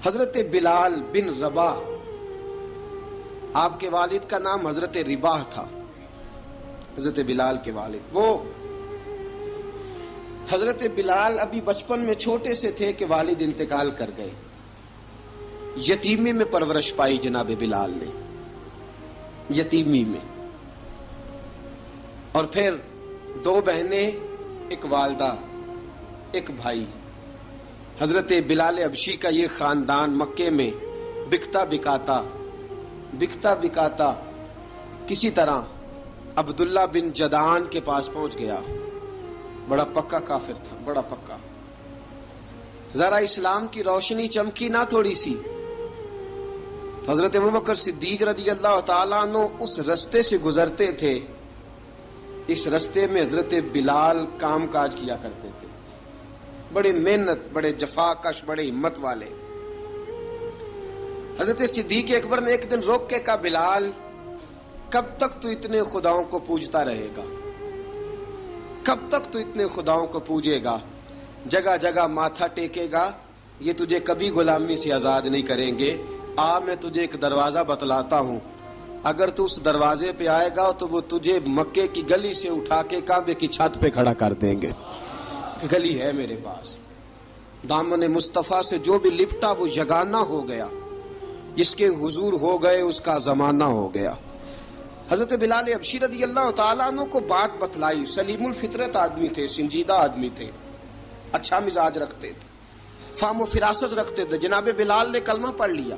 حضرت بلال بن رباح، آپ کے والد کا نام حضرت رباح تھا، حضرت بلال کے والد۔ وہ حضرت بلال ابھی بچپن میں چھوٹے سے تھے کہ والد انتقال کر گئے، یتیمی میں پرورش پائی جناب بلال نے، یتیمی میں، اور پھر دو بہنیں، ایک والدہ، ایک بھائی۔ حضرت بلال حبشی کا یہ خاندان مکے میں بکتا بکاتا کسی طرح عبداللہ بن جدعان کے پاس پہنچ گیا۔ بڑا پکا کافر تھا، بڑا پکا۔ ذرا اسلام کی روشنی چمکی نہ تھوڑی سی، حضرت ابوبکر صدیق رضی اللہ تعالیٰ عنہ اس رستے سے گزرتے تھے، اس رستے میں حضرت بلال کام کاج کیا کرتے تھے، بڑے محنت، بڑے جفاکش، بڑے ہمت والے۔ حضرت صدیق اکبر نے ایک دن روک کے کہا، بلال کب تک تو اتنے خداؤں کو پوجتا رہے گا؟ کب تک تو اتنے خداؤں کو پوجے گا، جگہ جگہ ماتھا ٹیکے گا؟ یہ تجھے کبھی غلامی سے آزاد نہیں کریں گے۔ میں تجھے ایک دروازہ بتلاتا ہوں، اگر تو اس دروازے پہ آئے گا تو وہ تجھے مکے کی گلی سے اٹھا کے کعبے کی چھت پہ کھڑا کر دیں گے۔ گلی ہے میرے پاس، دامن مصطفیٰ سے جو بھی لپٹا وہ یگانہ ہو گیا، جس کے حضور ہو گئے اس کا زمانہ ہو گیا۔ حضرت بلال حبشی رضی اللہ تعالیٰ عنہ کو بات بتلائی، سلیم الفطرت آدمی تھے، سنجیدہ آدمی تھے، اچھا مزاج رکھتے تھے، فہم و فراست رکھتے تھے۔ جناب بلال نے کلمہ پڑھ لیا،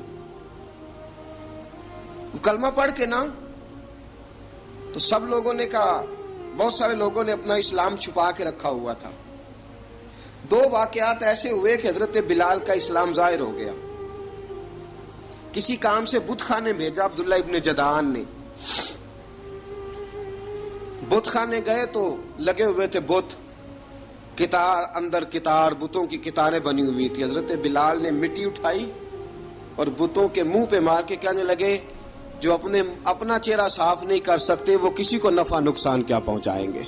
کلمہ پڑھ کے نا تو سب لوگوں نے کہا، بہت سارے لوگوں نے اپنا اسلام چھپا کے رکھا ہوا تھا۔ دو واقعات ایسے ہوئے کہ حضرت بلال کا اسلام ظاہر ہو گیا۔ کسی کام سے بت خانے بھیجا عبداللہ ابن جدعان نے، بت خانے گئے تو لگے ہوئے تھے بت، کتار اندر کتار، بتوں کی کتاریں بنی ہوئی تھی۔ حضرت بلال نے مٹی اٹھائی اور بتوں کے منہ پہ مار کے کہنے لگے، جو اپنا چہرہ صاف نہیں کر سکتے وہ کسی کو نفع نقصان کیا پہنچائیں گے۔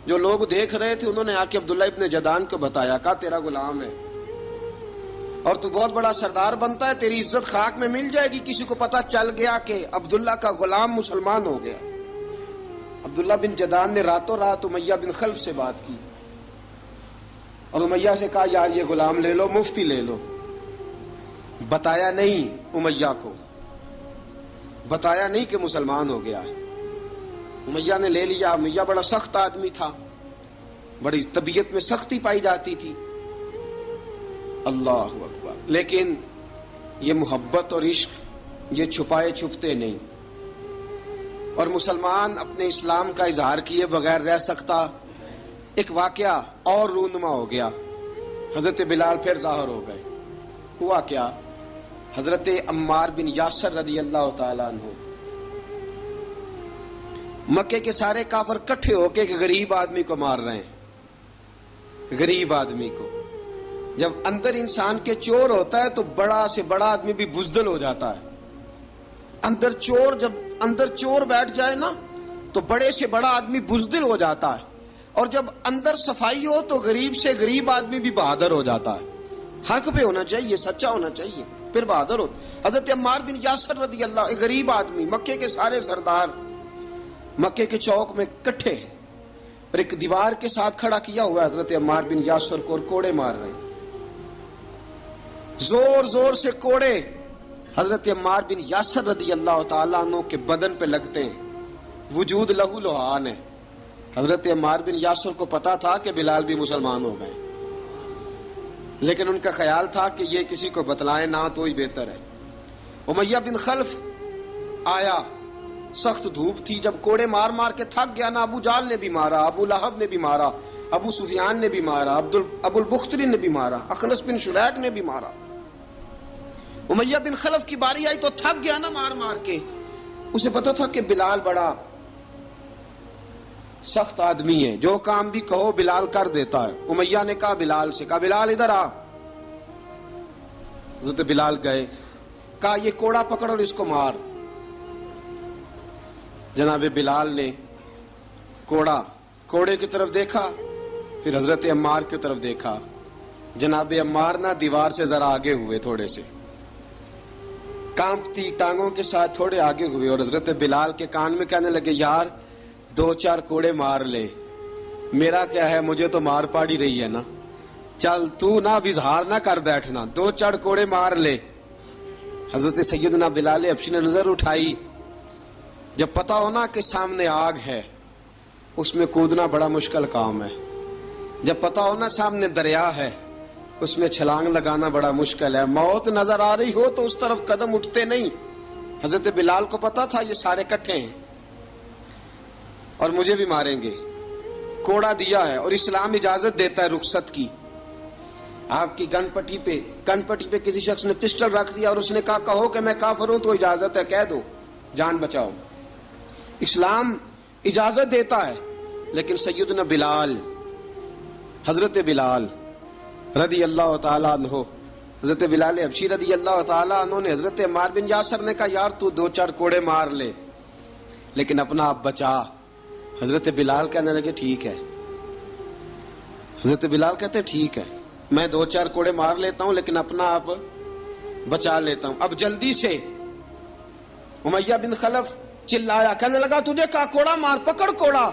جو لوگ دیکھ رہے تھے انہوں نے آ کے عبداللہ ابن جدعان کو بتایا، کہا تیرا غلام ہے اور تو بہت بڑا سردار بنتا ہے، تیری عزت خاک میں مل جائے گی کسی کو پتا چل گیا کہ عبداللہ کا غلام مسلمان ہو گیا۔ عبداللہ بن جدعان نے راتوں رات امیہ بن خلف سے بات کی اور امیہ سے کہا، یار یہ غلام لے لو، مفتی لے لو۔ بتایا نہیں امیہ کو، بتایا نہیں کہ مسلمان ہو گیا ہے۔ امیہ نے لے لیا۔ امیہ بڑا سخت آدمی تھا، بڑی طبیعت میں سختی پائی جاتی تھی، اللہ اکبر، لیکن یہ محبت اور عشق یہ چھپائے چھپتے نہیں، اور مسلمان اپنے اسلام کا اظہار کیے بغیر رہ سکتا۔ ایک واقعہ اور رونما ہو گیا، حضرت بلال پھر ظاہر ہو گئے۔ ہوا کیا؟ حضرت عمار بن یاسر رضی اللہ تعالیٰ عنہ، مکے کے سارے کافر کٹھے ہو کے ایک غریب آدمی کو مار رہے ہیں، غریب آدمی کو۔ جب اندر انسان کے چور ہوتا ہے تو بڑا سے بڑا آدمی بھی بزدل ہو جاتا ہے۔ جب اندر چور بیٹھ جائے نا تو بڑے سے بڑا آدمی بزدل ہو جاتا ہے، اور جب اندر صفائی ہو تو غریب سے غریب آدمی بھی بہادر ہو جاتا ہے۔ حق پہ ہونا چاہیے، سچا ہونا چاہیے، پھر بہادر ہو۔ حضرت عمار بن یاسر رضی اللہ، ایک غریب آدمی، مکے کے سارے سردار مکے کے چوک میں کٹھے ہیں اور ایک دیوار کے ساتھ کھڑا کیا ہوا ہے حضرت عمار بن یاسر کو، اور کوڑے مار رہے ہیں، زور زور سے کوڑے حضرت عمار بن یاسر رضی اللہ تعالیٰ عنہ کے بدن پہ لگتے ہیں، وجود لہو لہان ہے۔ حضرت عمار بن یاسر کو پتا تھا کہ بلال بھی مسلمان ہو گئے، لیکن ان کا خیال تھا کہ یہ کسی کو بتلائیں نہ تو ہی بہتر ہے۔ امیہ بن خلف آیا، سخت دھوپ تھی، جب کوڑے مار مار کے تھک گیا نا، ابو جال نے بھی مارا، ابو لہب نے بھی مارا، ابو سفیان نے بھی مارا، ابو البختری نے بھی مارا، اخنس بن شلیک نے بھی مارا۔ امیہ بن خلف کی باری آئی تو تھک گیا نا مار مار کے، اسے پتا تھا کہ بلال بڑا سخت آدمی ہے، جو کام بھی کہو بلال کر دیتا ہے۔ امیہ نے کہا بلال سے، کہا بلال ادھر آ۔ حضرت بلال گئے، کہا یہ کوڑا پکڑ اور اس کو مار۔ جناب بلال نے کوڑے کی طرف دیکھا، پھر حضرت عمار کی طرف دیکھا۔ جناب عمار نہ دیوار سے ذرا آگے ہوئے تھوڑے سے، کانپتی ٹانگوں کے ساتھ تھوڑے آگے ہوئے اور حضرت بلال کے کان میں کہنے لگے یار 2-4 کوڑے مار لے، میرا کیا ہے، مجھے تو مار پاڑی رہی ہے نا، چل تو نہ اظہار نہ کر بیٹھنا، 2-4 کوڑے مار لے۔ حضرت سیدنا بلال حبشی نے نظر اٹھائی، جب پتا ہونا کہ سامنے آگ ہے اس میں کودنا بڑا مشکل کام ہے، جب پتا ہونا سامنے دریا ہے اس میں چھلانگ لگانا بڑا مشکل ہے، موت نظر آ رہی ہو تو اس طرف قدم اٹھتے نہیں۔ حضرت بلال کو پتا تھا یہ سارے کٹھے ہیں اور مجھے بھی ماریں گے، کوڑا دیا ہے اور اسلام اجازت دیتا ہے رخصت کی۔ آپ کی گن پٹی پہ کسی شخص نے پسٹل رکھ دیا اور اس نے کہا کہو کہ میں کافر ہوں تو اجازت ہے، کہہ دو، جان بچاؤ، اسلام اجازت دیتا ہے۔ لیکن سیدنا بلال، حضرت بلال رضی اللہ تعالیٰ عنہ، حضرت بلال حبشی رضی اللہ تعالیٰ عنہ نے حضرت عمار بن یاسر نے کہا یار تو 2-4 کوڑے مار لے لیکن اپنا آپ بچا۔ حضرت بلال کہنے لگے ٹھیک ہے، حضرت بلال کہتے ہیں ٹھیک ہے میں 2-4 کوڑے مار لیتا ہوں لیکن اپنا آپ بچا لیتا ہوں۔ اب جلدی سے امیہ بن خلف چلایا، کہنے لگا تجھے کہا کوڑا مار، پکڑ کوڑا۔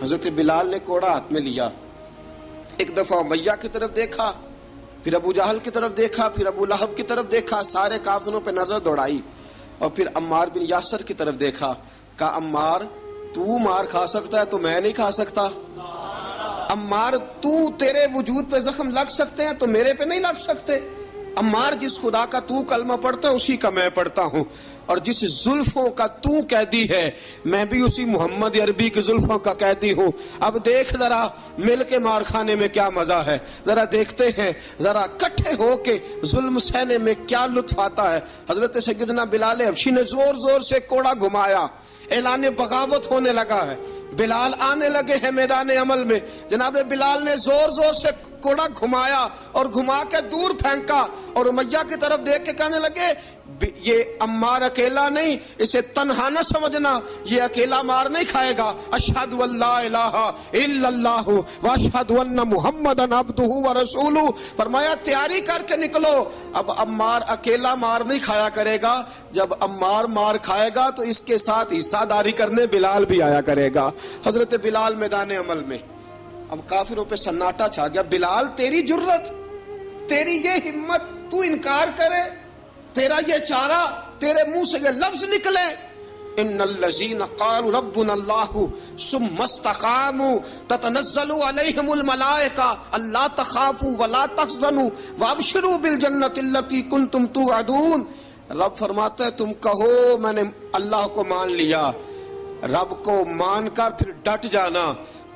حضرت بلال نے کوڑا ہاتھ میں لیا، ایک دفعہ امیہ کی طرف دیکھا، پھر ابو جہل کی طرف دیکھا، پھر ابو لہب کی طرف دیکھا، سارے کافروں پہ نظر دوڑائی اور پھر عمار بن یاسر کی طرف دیکھا، کہا عمار تو مار کھا سکتا ہے تو میں نہیں کھا سکتا، عمار تیرے وجود پہ زخم لگ سکتے ہیں تو میرے پہ نہیں لگ سکتے، عمار جس خدا کا تو کلمہ پڑھتا ہے اسی کا میں پڑھتا ہوں، اور جس زلفوں کا تو قیدی ہے میں بھی اسی محمد عربی کی زلفوں کا قیدی ہوں۔ اب دیکھ ذرا مل کے مار کھانے میں کیا مزہ ہے، ذرا دیکھتے ہیں ذرا کٹھے ہو کے ظلم سہنے میں کیا لطف آتا ہے۔ حضرت سیدنا بلال حبشی نے زور زور سے کوڑا گھمایا، اعلان بغاوت ہونے لگا ہے، بلال آنے لگے ہیں میدان عمل میں۔ جناب بلال نے زور زور سے کوڑا گھمایا اور گھما کے دور پھینکا اور امیہ کی طرف دیکھ کے کہنے لگے یہ عمار اکیلا نہیں، اسے تنہا نہ سمجھنا، یہ اکیلا مار نہیں کھائے گا۔ اشہد ان لا الہ الا اللہ واشہد ان محمدن عبدہ ورسولہ، فرمایا تیاری کر کے نکلو، اب عمار اکیلا مار نہیں کھایا کرے گا، جب عمار مار کھائے گا تو اس کے ساتھ حصہ داری کرنے بلال بھی آیا کرے گا۔ حضرت بلال میدان عمل میں، اب کافروں پہ سناٹا چھا گیا۔ بلال تیری جرت، تیری یہ ہمت، تو انکار کرے، تیرا یہ چارہ، تیرے منہ سے یہ لفظ نکلے، ان الذین قالوا ربنا اللہ ثم استقاموا تتنزل علیہم الملائکہ الا تخافوا ولا تحزنوا وابشروا بالجنۃ التی کنتم توعدون۔ رب فرماتا ہے تم کہو میں نے اللہ کو مان لیا، رب کو مان کر پھر ڈٹ جانا،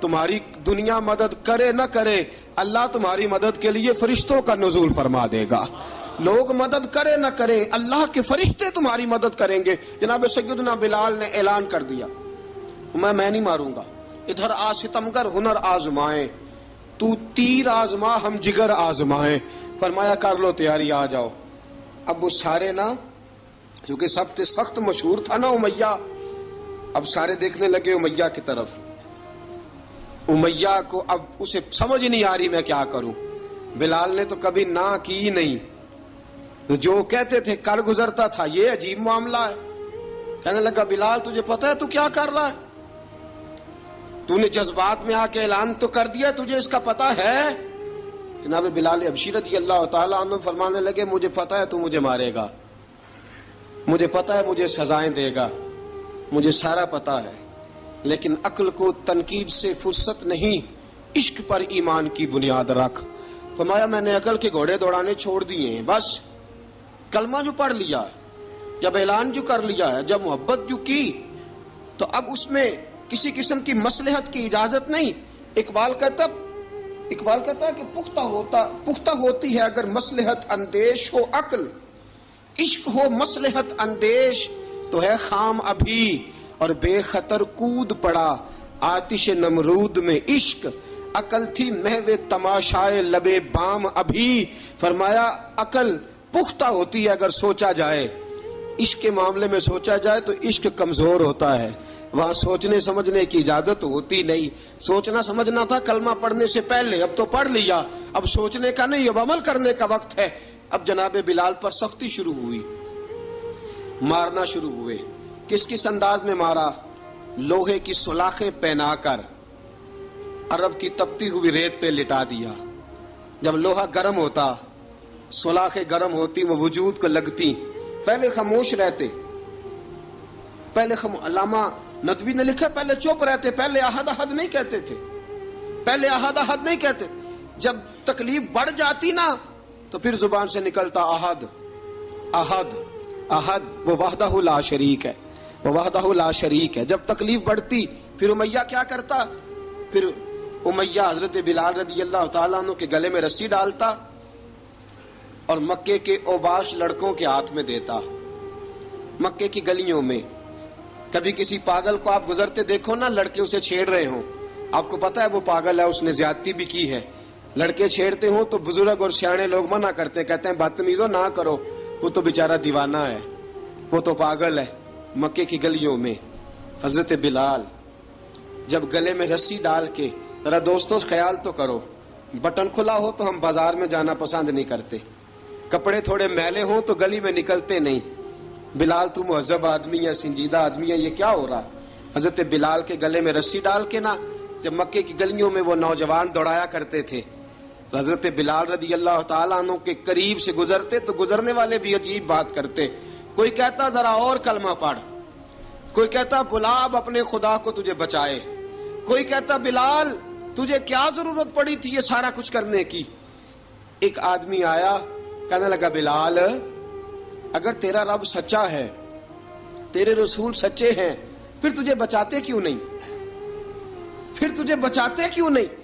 تمہاری دنیا مدد کرے نہ کرے اللہ تمہاری مدد کے لیے فرشتوں کا نزول فرما دے گا، لوگ مدد کرے نہ کرے اللہ کے فرشتے تمہاری مدد کریں گے۔ جناب سیدنا بلال نے اعلان کر دیا میں نہیں ماروں گا، ادھر آ ستمگر ہنر آزمائیں، تو تیر آزما ہم جگر آزمائیں، فرمایا کر لو تیاری آ جاؤ۔ اب وہ سارے نا کیونکہ سب سے سخت مشہور تھا نا امیہ، اب سارے دیکھنے لگے امیہ کی طرف، امیہ کو اب اسے سمجھ نہیں آ رہی میں کیا کروں۔ بلال نے تو کبھی نہ کی نہیں، تو جو کہتے تھے کر گزرتا تھا، یہ عجیب معاملہ ہے۔ کہنے لگا بلال تجھے پتا ہے تو کیا کر رہا ہے، تو نے جذبات میں آ کے اعلان تو کر دیا، تجھے اس کا پتا ہے؟ جناب بلال حبشی رضی اللہ تعالیٰ عنہ فرمانے لگے مجھے پتا ہے تو مجھے مارے گا، مجھے پتا ہے مجھے سزائیں دے گا، مجھے سارا پتا ہے، لیکن عقل کو تنقید سے فرصت نہیں، عشق پر ایمان کی بنیاد رکھ۔ فرمایا میں نے عقل کے گھوڑے دوڑانے چھوڑ دیے ہیں، بس کلمہ جو پڑھ لیا ہے، جب اعلان جو کر لیا ہے، جب محبت جو کی تو اب اس میں کسی قسم کی مصلحت کی اجازت نہیں۔ اقبال کہتا ہے کہ پختہ ہوتی ہے اگر مصلحت اندیش ہو عقل، عشق ہو مصلحت اندیش تو ہے خام ابھی، اور بے خطر کود پڑا آتش نمرود میں عشق، عقل تھی محو تماشائے لبے بام ابھی۔ فرمایا عقل پختہ ہوتی ہے اگر سوچا جائے، عشق کے معاملے میں سوچا جائے تو عشق کمزور ہوتا ہے، وہاں سوچنے سمجھنے کی اجازت ہوتی نہیں۔ سوچنا سمجھنا تھا کلمہ پڑھنے سے پہلے، اب تو پڑھ لیا، اب سوچنے کا نہیں، اب عمل کرنے کا وقت ہے۔ اب جناب بلال پر سختی شروع ہوئی، مارنا شروع ہوئے. کس کس انداز میں مارا؟ لوہے کی سلاخیں پہنا کر عرب کی تپتی ہوئی ریت پہ لٹا دیا. جب لوہا گرم ہوتا، سلاخیں گرم ہوتی، وہ وجود کو لگتی، پہلے خاموش رہتے. پہلے علامہ ندوی نے لکھا پہلے چپ رہتے، پہلے احد احد نہیں کہتے تھے، پہلے احد احد نہیں کہتے. جب تکلیف بڑھ جاتی نا تو پھر زبان سے نکلتا احد احد احد. وہ وحدہ لا شریک ہے، وہ وحدہ لا شریک ہے. جب تکلیف بڑھتی پھر امیہ کیا کرتا؟ پھر امیہ حضرت بلال رضی اللہ تعالیٰ عنہ کے گلے میں رسی ڈالتا اور مکے کے اوباش لڑکوں کے ہاتھ میں دیتا. مکے کی گلیوں میں کبھی کسی پاگل کو آپ گزرتے دیکھو نا، لڑکے اسے چھیڑ رہے ہوں، آپ کو پتا ہے وہ پاگل ہے، اس نے زیادتی بھی کی ہے. لڑکے چھیڑتے ہوں تو بزرگ اور سیانے لوگ منع کرتے ہیں، کہتے ہیں بدتمیزوں نہ کرو، وہ تو بیچارہ دیوانہ ہے، وہ تو پاگل ہے. مکے کی گلیوں میں حضرت بلال جب گلے میں رسی ڈال کے، ذرا دوستوں خیال تو کرو، بٹن کھلا ہو تو ہم بازار میں جانا پسند نہیں کرتے، کپڑے تھوڑے میلے ہوں تو گلی میں نکلتے نہیں. بلال تو مہذب آدمی ہے، سنجیدہ آدمی ہے، یہ کیا ہو رہا؟ حضرت بلال کے گلے میں رسی ڈال کے نا جب مکے کی گلیوں میں وہ نوجوان دوڑایا کرتے تھے، حضرت بلال رضی اللہ تعالیٰ عنہ کے قریب سے گزرتے تو گزرنے والے بھی عجیب بات کرتے. کوئی کہتا ذرا اور کلمہ پڑھ، کوئی کہتا بلا اب اپنے خدا کو تجھے بچائے، کوئی کہتا بلال تجھے کیا ضرورت پڑی تھی یہ سارا کچھ کرنے کی. ایک آدمی آیا کہنے لگا بلال اگر تیرا رب سچا ہے، تیرے رسول سچے ہیں، پھر تجھے بچاتے کیوں نہیں؟ پھر تجھے بچاتے کیوں نہیں؟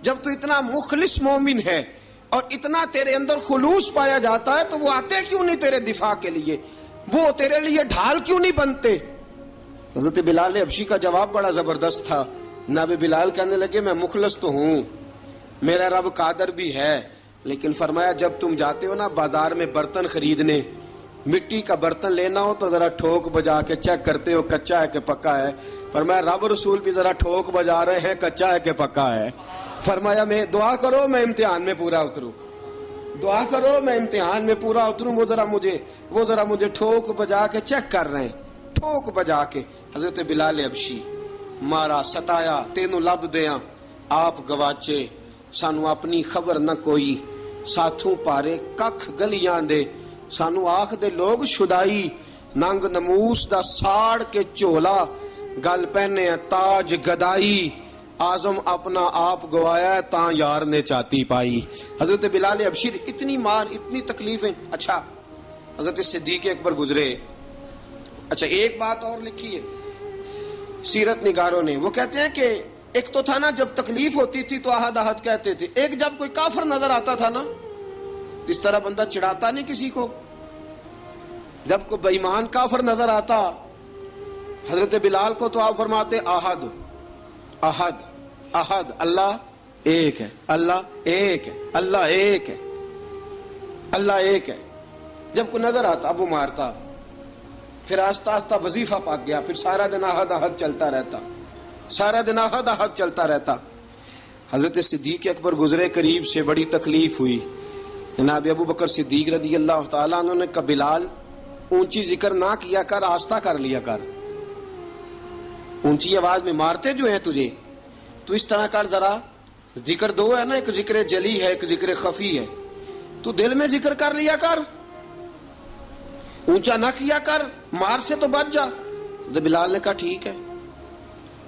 جب تو اتنا مخلص مومن ہے اور اتنا تیرے اندر خلوص پایا جاتا ہے تو وہ آتے کیوں نہیں تیرے دفاع کے لیے؟ وہ تیرے لیے ڈھال کیوں نہیں بنتے؟ حضرت بلال حبشی کا جواب بڑا زبردست تھا. جناب بلال کہنے لگے میں مخلص تو ہوں، میرا رب قادر بھی ہے، لیکن فرمایا جب تم جاتے ہو نا بازار میں برتن خریدنے، مٹی کا برتن لینا ہو تو ذرا ٹھوک بجا کے چیک کرتے ہو کچا ہے کہ پکا ہے. فرمایا رب رسول بھی ذرا ٹھوک بجا رہے ہیں کچا ہے کہ پکا ہے. فرمایا میں دعا کرو میں امتحان میں پورا اتروں، دعا کرو میں امتحان میں پورا اتروں. وہ ذرا مجھے ٹھوک بجا کے چیک کر رہے ہیں، ٹھوک بجا کے. حضرت بلال حبشی مارا ستایا تینوں لب دیاں آپ گواچے، سانو اپنی خبر نہ کوئی، ساتھوں پارے ککھ گلیاں دے، سانو آخ دے لوگ شدائی، ننگ نموس دا ساڑ کے چولا، گل پہنے تاج گدائی، آزم اپنا آپ گوایا تاں یار نے چاتی پائی. حضرت بلال حبشی اتنی مار اتنی تکلیفیں. اچھا حضرت صدیق اکبر گزرے. اچھا ایک بات اور لکھی ہے سیرت نگاروں نے، وہ کہتے ہیں کہ ایک تو تھا نا جب تکلیف ہوتی تھی تو احد احد کہتے تھے، ایک جب کوئی کافر نظر آتا تھا نا اس طرح بندہ چڑھاتا نہیں کسی کو، جب کوئی بے ایمان کافر نظر آتا حضرت بلال کو تو آپ فرماتے احد احد احد، اللہ ایک ہے، اللہ ایک ہے، اللہ ایک ہے، اللہ ایک ہے. جب کوئی نظر آتا اب وہ مارتا. پھر آہستہ آہستہ وظیفہ پاک گیا، پھر سارا دن احد احد چلتا رہتا، سارا دن احد احد چلتا رہتا. حضرت صدیق اکبر گزرے قریب سے، بڑی تکلیف ہوئی. جناب ابو بکر صدیق رضی اللہ تعالیٰ عنہ نے کہا بلال اونچی ذکر نہ کیا کر، آہستہ کر لیا کر، اونچی آواز میں مارتے جو ہیں تجھے تو اس طرح کر، ذرا ذکر دو ہے نا، ایک ذکر جلی ہے ایک ذکر خفی ہے، تو دل میں ذکر کر لیا کر، اونچا نہ کیا کر، مار سے تو بچ جا. تو بلال نے کہا ٹھیک ہے،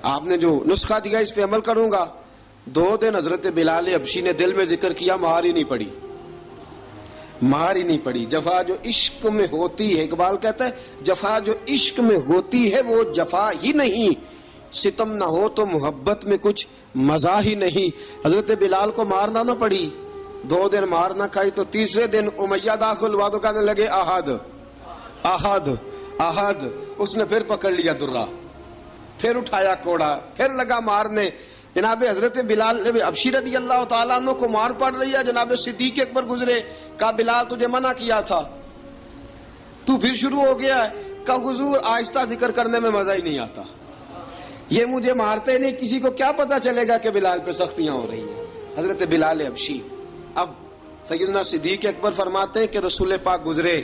آپ نے جو نسخہ دیا اس پہ عمل کروں گا. 2 دن حضرت بلال حبشی نے دل میں ذکر کیا، مار ہی نہیں پڑی، مار ہی نہیں پڑی. جفا جو عشق میں ہوتی ہے، اقبال کہتا ہے جفا جو عشق میں ہوتی ہے وہ جفا ہی نہیں، ستم نہ ہو تو محبت میں کچھ مزہ ہی نہیں. حضرت بلال کو مارنا نہ پڑی، 2 دن مار نہ کھائی تو تیسرے دن امیہ داخل ہوا تو کہنے لگے احد احد احد. اس نے پھر پکڑ لیا درہ، پھر اٹھایا کوڑا، پھر لگا مارنے. جناب حضرت بلال حبشی رضی اللہ تعالیٰ عنہ کو مار پڑ رہی ہے. جناب صدیق اکبر گزرے، کہا بلال تجھے منع کیا تھا، تو پھر شروع ہو گیا ہے. کہا حضور آہستہ ذکر کرنے میں مزہ ہی نہیں آتا، یہ مجھے مارتے نہیں، کسی کو کیا پتا چلے گا کہ بلال پہ سختیاں ہو رہی ہیں. حضرت بلال حبشی. اب سیدنا صدیق اکبر فرماتے ہیں کہ رسول پاک گزرے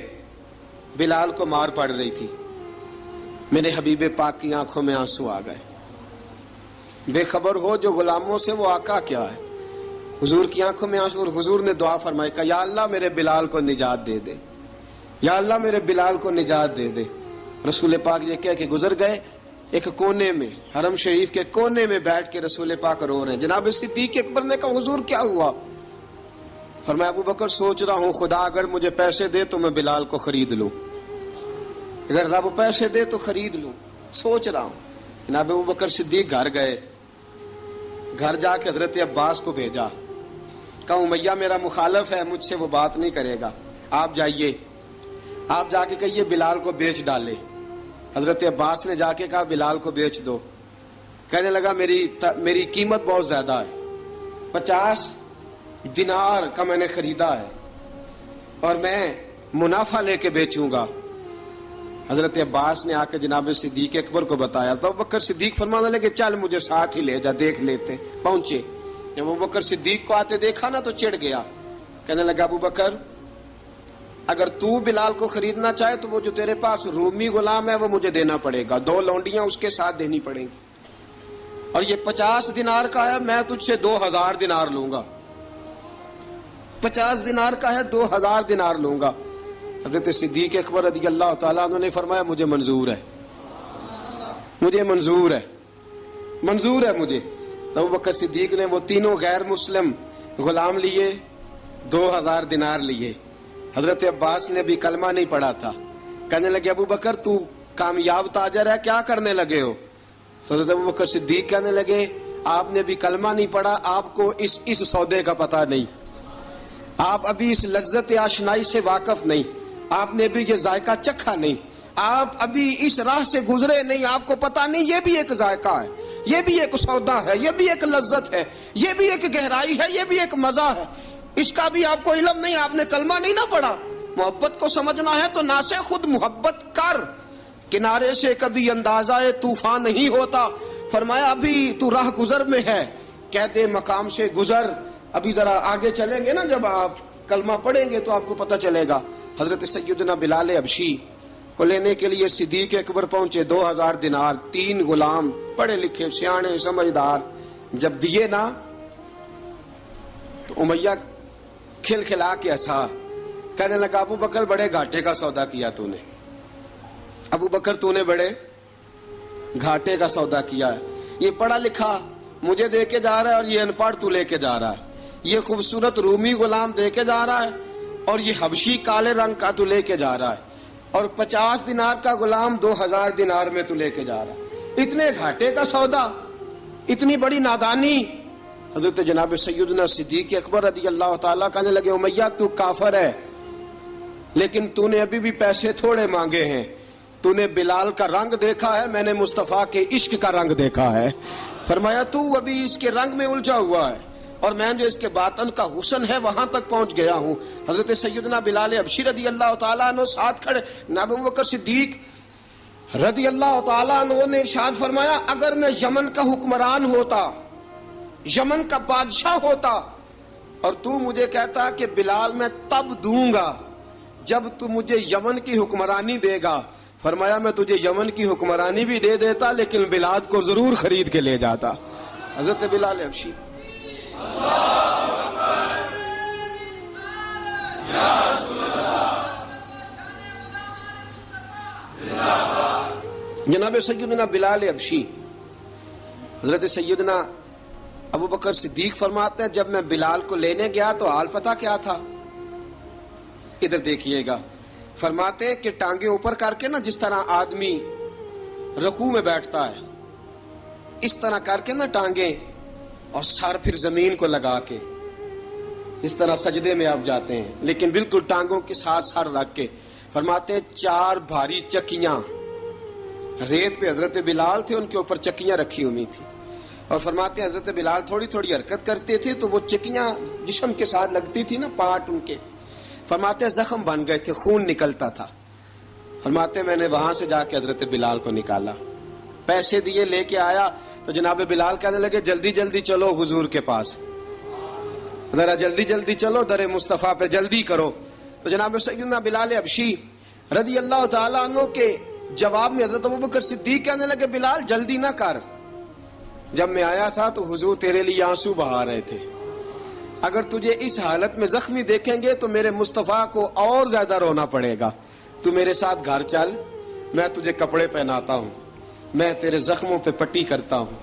بلال کو مار پڑ رہی تھی، میرے حبیب پاک کی آنکھوں میں آنسو آ گئے. بے خبر ہو جو غلاموں سے وہ آقا کیا ہے. حضور کی آنکھوں میں آنسو، اور حضور نے دعا فرمائی کہ یا اللہ میرے بلال کو نجات دے دے، یا اللہ میرے بلال کو نجات دے دے. رسول پاک یہ کہہ کے گزر گئے. ایک کونے میں، حرم شریف کے کونے میں بیٹھ کے رسول پاک رو رہے ہیں. جناب صدیق اکبر نے کہا حضور کیا ہوا؟ فرمایا ابو بکر سوچ رہا ہوں خدا اگر مجھے پیسے دے تو میں بلال کو خرید لوں، اگر رب پیسے دے تو خرید لوں، سوچ رہا ہوں. جناب ابو بکر صدیق گھر گئے، گھر جا کے حضرت عباس کو بھیجا، کہا امیہ میرا مخالف ہے، مجھ سے وہ بات نہیں کرے گا، آپ جائیے، آپ جا کے کہیے بلال کو بیچ ڈالے. حضرت عباس نے جا کے کہا بلال کو بیچ دو. کہنے لگا میری قیمت بہت زیادہ ہے، 50 دینار کا میں نے خریدا ہے اور میں منافع لے کے بیچوں گا. حضرت عباس نے آ کے جناب صدیق اکبر کو بتایا تو ابو بکر صدیق فرمانے لگے چل مجھے ساتھ ہی لے جا، دیکھ لیتے. پہنچے، جب ابو بکر صدیق کو آتے دیکھا نا تو چڑ گیا. کہنے لگا ابو بکر اگر تو بلال کو خریدنا چاہے تو وہ جو تیرے پاس رومی غلام ہے وہ مجھے دینا پڑے گا، 2 لونڈیاں اس کے ساتھ دینی پڑیں گی، اور یہ 50 دینار کا ہے، میں تجھ سے 2000 دینار لوں گا. 50 دینار کا ہے، 2000 دینار لوں گا. حضرت صدیق اکبر رضی اللہ تعالیٰ عنہ نے فرمایا مجھے منظور ہے، مجھے منظور ہے، منظور ہے مجھے. ابو بکر صدیق نے وہ تینوں غیر مسلم غلام لیے، 2000 دینار لیے. حضرت عباس نے بھی کلمہ نہیں پڑھا تھا. کہنے لگے ابو بکر تو کامیاب تاجر ہے، کیا کرنے لگے ہو؟ تو حضرت ابو بکر صدیق کہنے لگے آپ نے بھی کلمہ نہیں پڑھا، آپ کو اس سودے کا پتہ نہیں، آپ ابھی اس لذت آشنائی سے واقف نہیں، آپ نے بھی یہ ذائقہ چکھا نہیں، آپ ابھی اس راہ سے گزرے نہیں، آپ کو پتہ نہیں یہ بھی ایک ذائقہ ہے، یہ بھی ایک سودا ہے، یہ بھی ایک لذت ہے، یہ بھی ایک گہرائی ہے، یہ بھی ایک مزہ ہے، اس کا بھی آپ کو علم نہیں، آپ نے کلمہ نہیں نہ پڑھا. محبت کو سمجھنا ہے تو نہ سے خود محبت کر، کنارے سے کبھی اندازہ طوفان نہیں ہوتا. فرمایا ابھی تو راہ گزر میں ہے، کہتے مقام سے گزر، ابھی ذرا آگے چلیں گے نا، جب آپ کلمہ پڑھیں گے تو آپ کو پتہ چلے گا. حضرت سیدنا بلال حبشی کو لینے کے لیے صدیق اکبر پہنچے، 2000 دینار، 3 غلام پڑھے لکھے سیانے سمجھدار. جب دیے نا تو امیہ کھل کھلا کے ہنسا، کہنے لگا ابو بکر بڑے گھاٹے کا سودا کیا تو نے، ابو بکر تو نے بڑے گھاٹے کا سودا کیا ہے. یہ پڑھا لکھا مجھے دے کے جا رہا ہے اور یہ ان پڑھ تو لے کے جا رہا ہے، یہ خوبصورت رومی غلام دے کے جا رہا ہے اور یہ حبشی کالے رنگ کا تو لے کے جا رہا ہے، اور 50 دینار کا غلام 2000 دینار میں تو لے کے جا رہا ہے. اتنے گھاٹے کا سودا، اتنی بڑی نادانی. حضرت جناب سیدنا صدیق اکبر رضی اللہ تعالیٰ کہنے لگے امیہ تو کافر ہے، لیکن تو نے ابھی بھی پیسے تھوڑے مانگے ہیں، تو نے بلال کا رنگ دیکھا ہے، میں نے مصطفیٰ کے عشق کا رنگ دیکھا ہے. فرمایا تو ابھی اس کے رنگ میں الجھا ہوا ہے، اور میں جو اس کے باطن کا حسن ہے وہاں تک پہنچ گیا ہوں. حضرت سیدنا بلال حبشی رضی اللہ تعالیٰ عنہ ساتھ کھڑے. ابو بکر صدیق رضی اللہ تعالیٰ عنہ نے ارشاد فرمایا اگر میں یمن کا حکمران ہوتا، یمن کا بادشاہ ہوتا، اور تو مجھے کہتا کہ بلال میں تب دوں گا جب تو مجھے یمن کی حکمرانی دے گا، فرمایا میں تجھے یمن کی حکمرانی بھی دے دیتا لیکن بلال کو ضرور خرید کے لے جاتا. حضرت بلال حبشی جناب سیدنا بلال حبشی، حضرت سیدنا ابو بکر صدیق فرماتے ہیں جب میں بلال کو لینے گیا تو حال پتہ کیا تھا؟ ادھر دیکھیے گا. فرماتے ہیں کہ ٹانگیں اوپر کر کے نا، جس طرح آدمی رکوع میں بیٹھتا ہے اس طرح کر کے نا ٹانگیں، اور سر پھر زمین کو لگا کے اس طرح سجدے میں آپ جاتے ہیں، لیکن بالکل ٹانگوں کے ساتھ سر رکھ کے. فرماتے ہیں 4 بھاری چکیاں ریت پہ حضرت بلال تھے، ان کے اوپر چکیاں رکھی ہوئی تھی، اور فرماتے ہیں حضرت بلال تھوڑی تھوڑی حرکت کرتے تھے تو وہ چکیاں جسم کے ساتھ لگتی تھی نا، پارٹ ان کے. فرماتے ہیں زخم بن گئے تھے، خون نکلتا تھا. فرماتے ہیں میں نے وہاں سے جا کے حضرت بلال کو نکالا، پیسے دیے، لے کے آیا تو جناب بلال کہنے لگے جلدی جلدی چلو حضور کے پاس، ذرا جلدی جلدی چلو، در مصطفیٰ پہ جلدی کرو. تو جناب سیدنا بلال حبشی رضی اللہ تعالیٰ عنہ کے جواب میں حضرت ابوبکر صدیق کہنے لگے بلال جلدی نہ کر، جب میں آیا تھا تو حضور تیرے لیے آنسو بہا رہے تھے، اگر تجھے اس حالت میں زخمی دیکھیں گے تو میرے مصطفیٰ کو اور زیادہ رونا پڑے گا، تو میرے ساتھ گھر چل، میں تجھے کپڑے پہناتا ہوں، میں تیرے زخموں پہ پٹی کرتا ہوں۔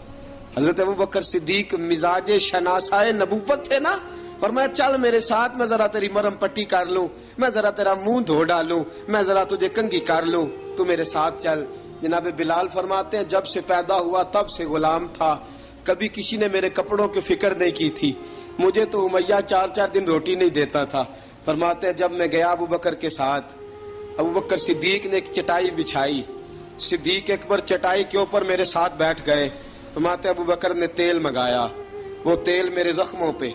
حضرت ابوبکر صدیق مزاج شناسائے نبوت تھے نا، فرمایا چل میرے ساتھ، میں ذرا تیری مرم پٹی کر لوں، میں ذرا تیرا منہ دھو ڈالوں، میں ذرا تجھے کنگھی کر لوں، تو میرے ساتھ چل۔ جناب بلال فرماتے ہیں جب سے پیدا ہوا تب سے غلام تھا، کبھی کسی نے میرے کپڑوں کی فکر نہیں کی تھی، مجھے تو امیہ 4 دن روٹی نہیں دیتا تھا۔ فرماتے ہیں جب میں گیا ابوبکر کے ساتھ، ابوبکر صدیق نے ایک چٹائی بچھائی، صدیق اکبر چٹائی کے اوپر میرے ساتھ بیٹھ گئے۔ فرماتے ہیں ابوبکر نے تیل منگایا، وہ تیل میرے زخموں پہ،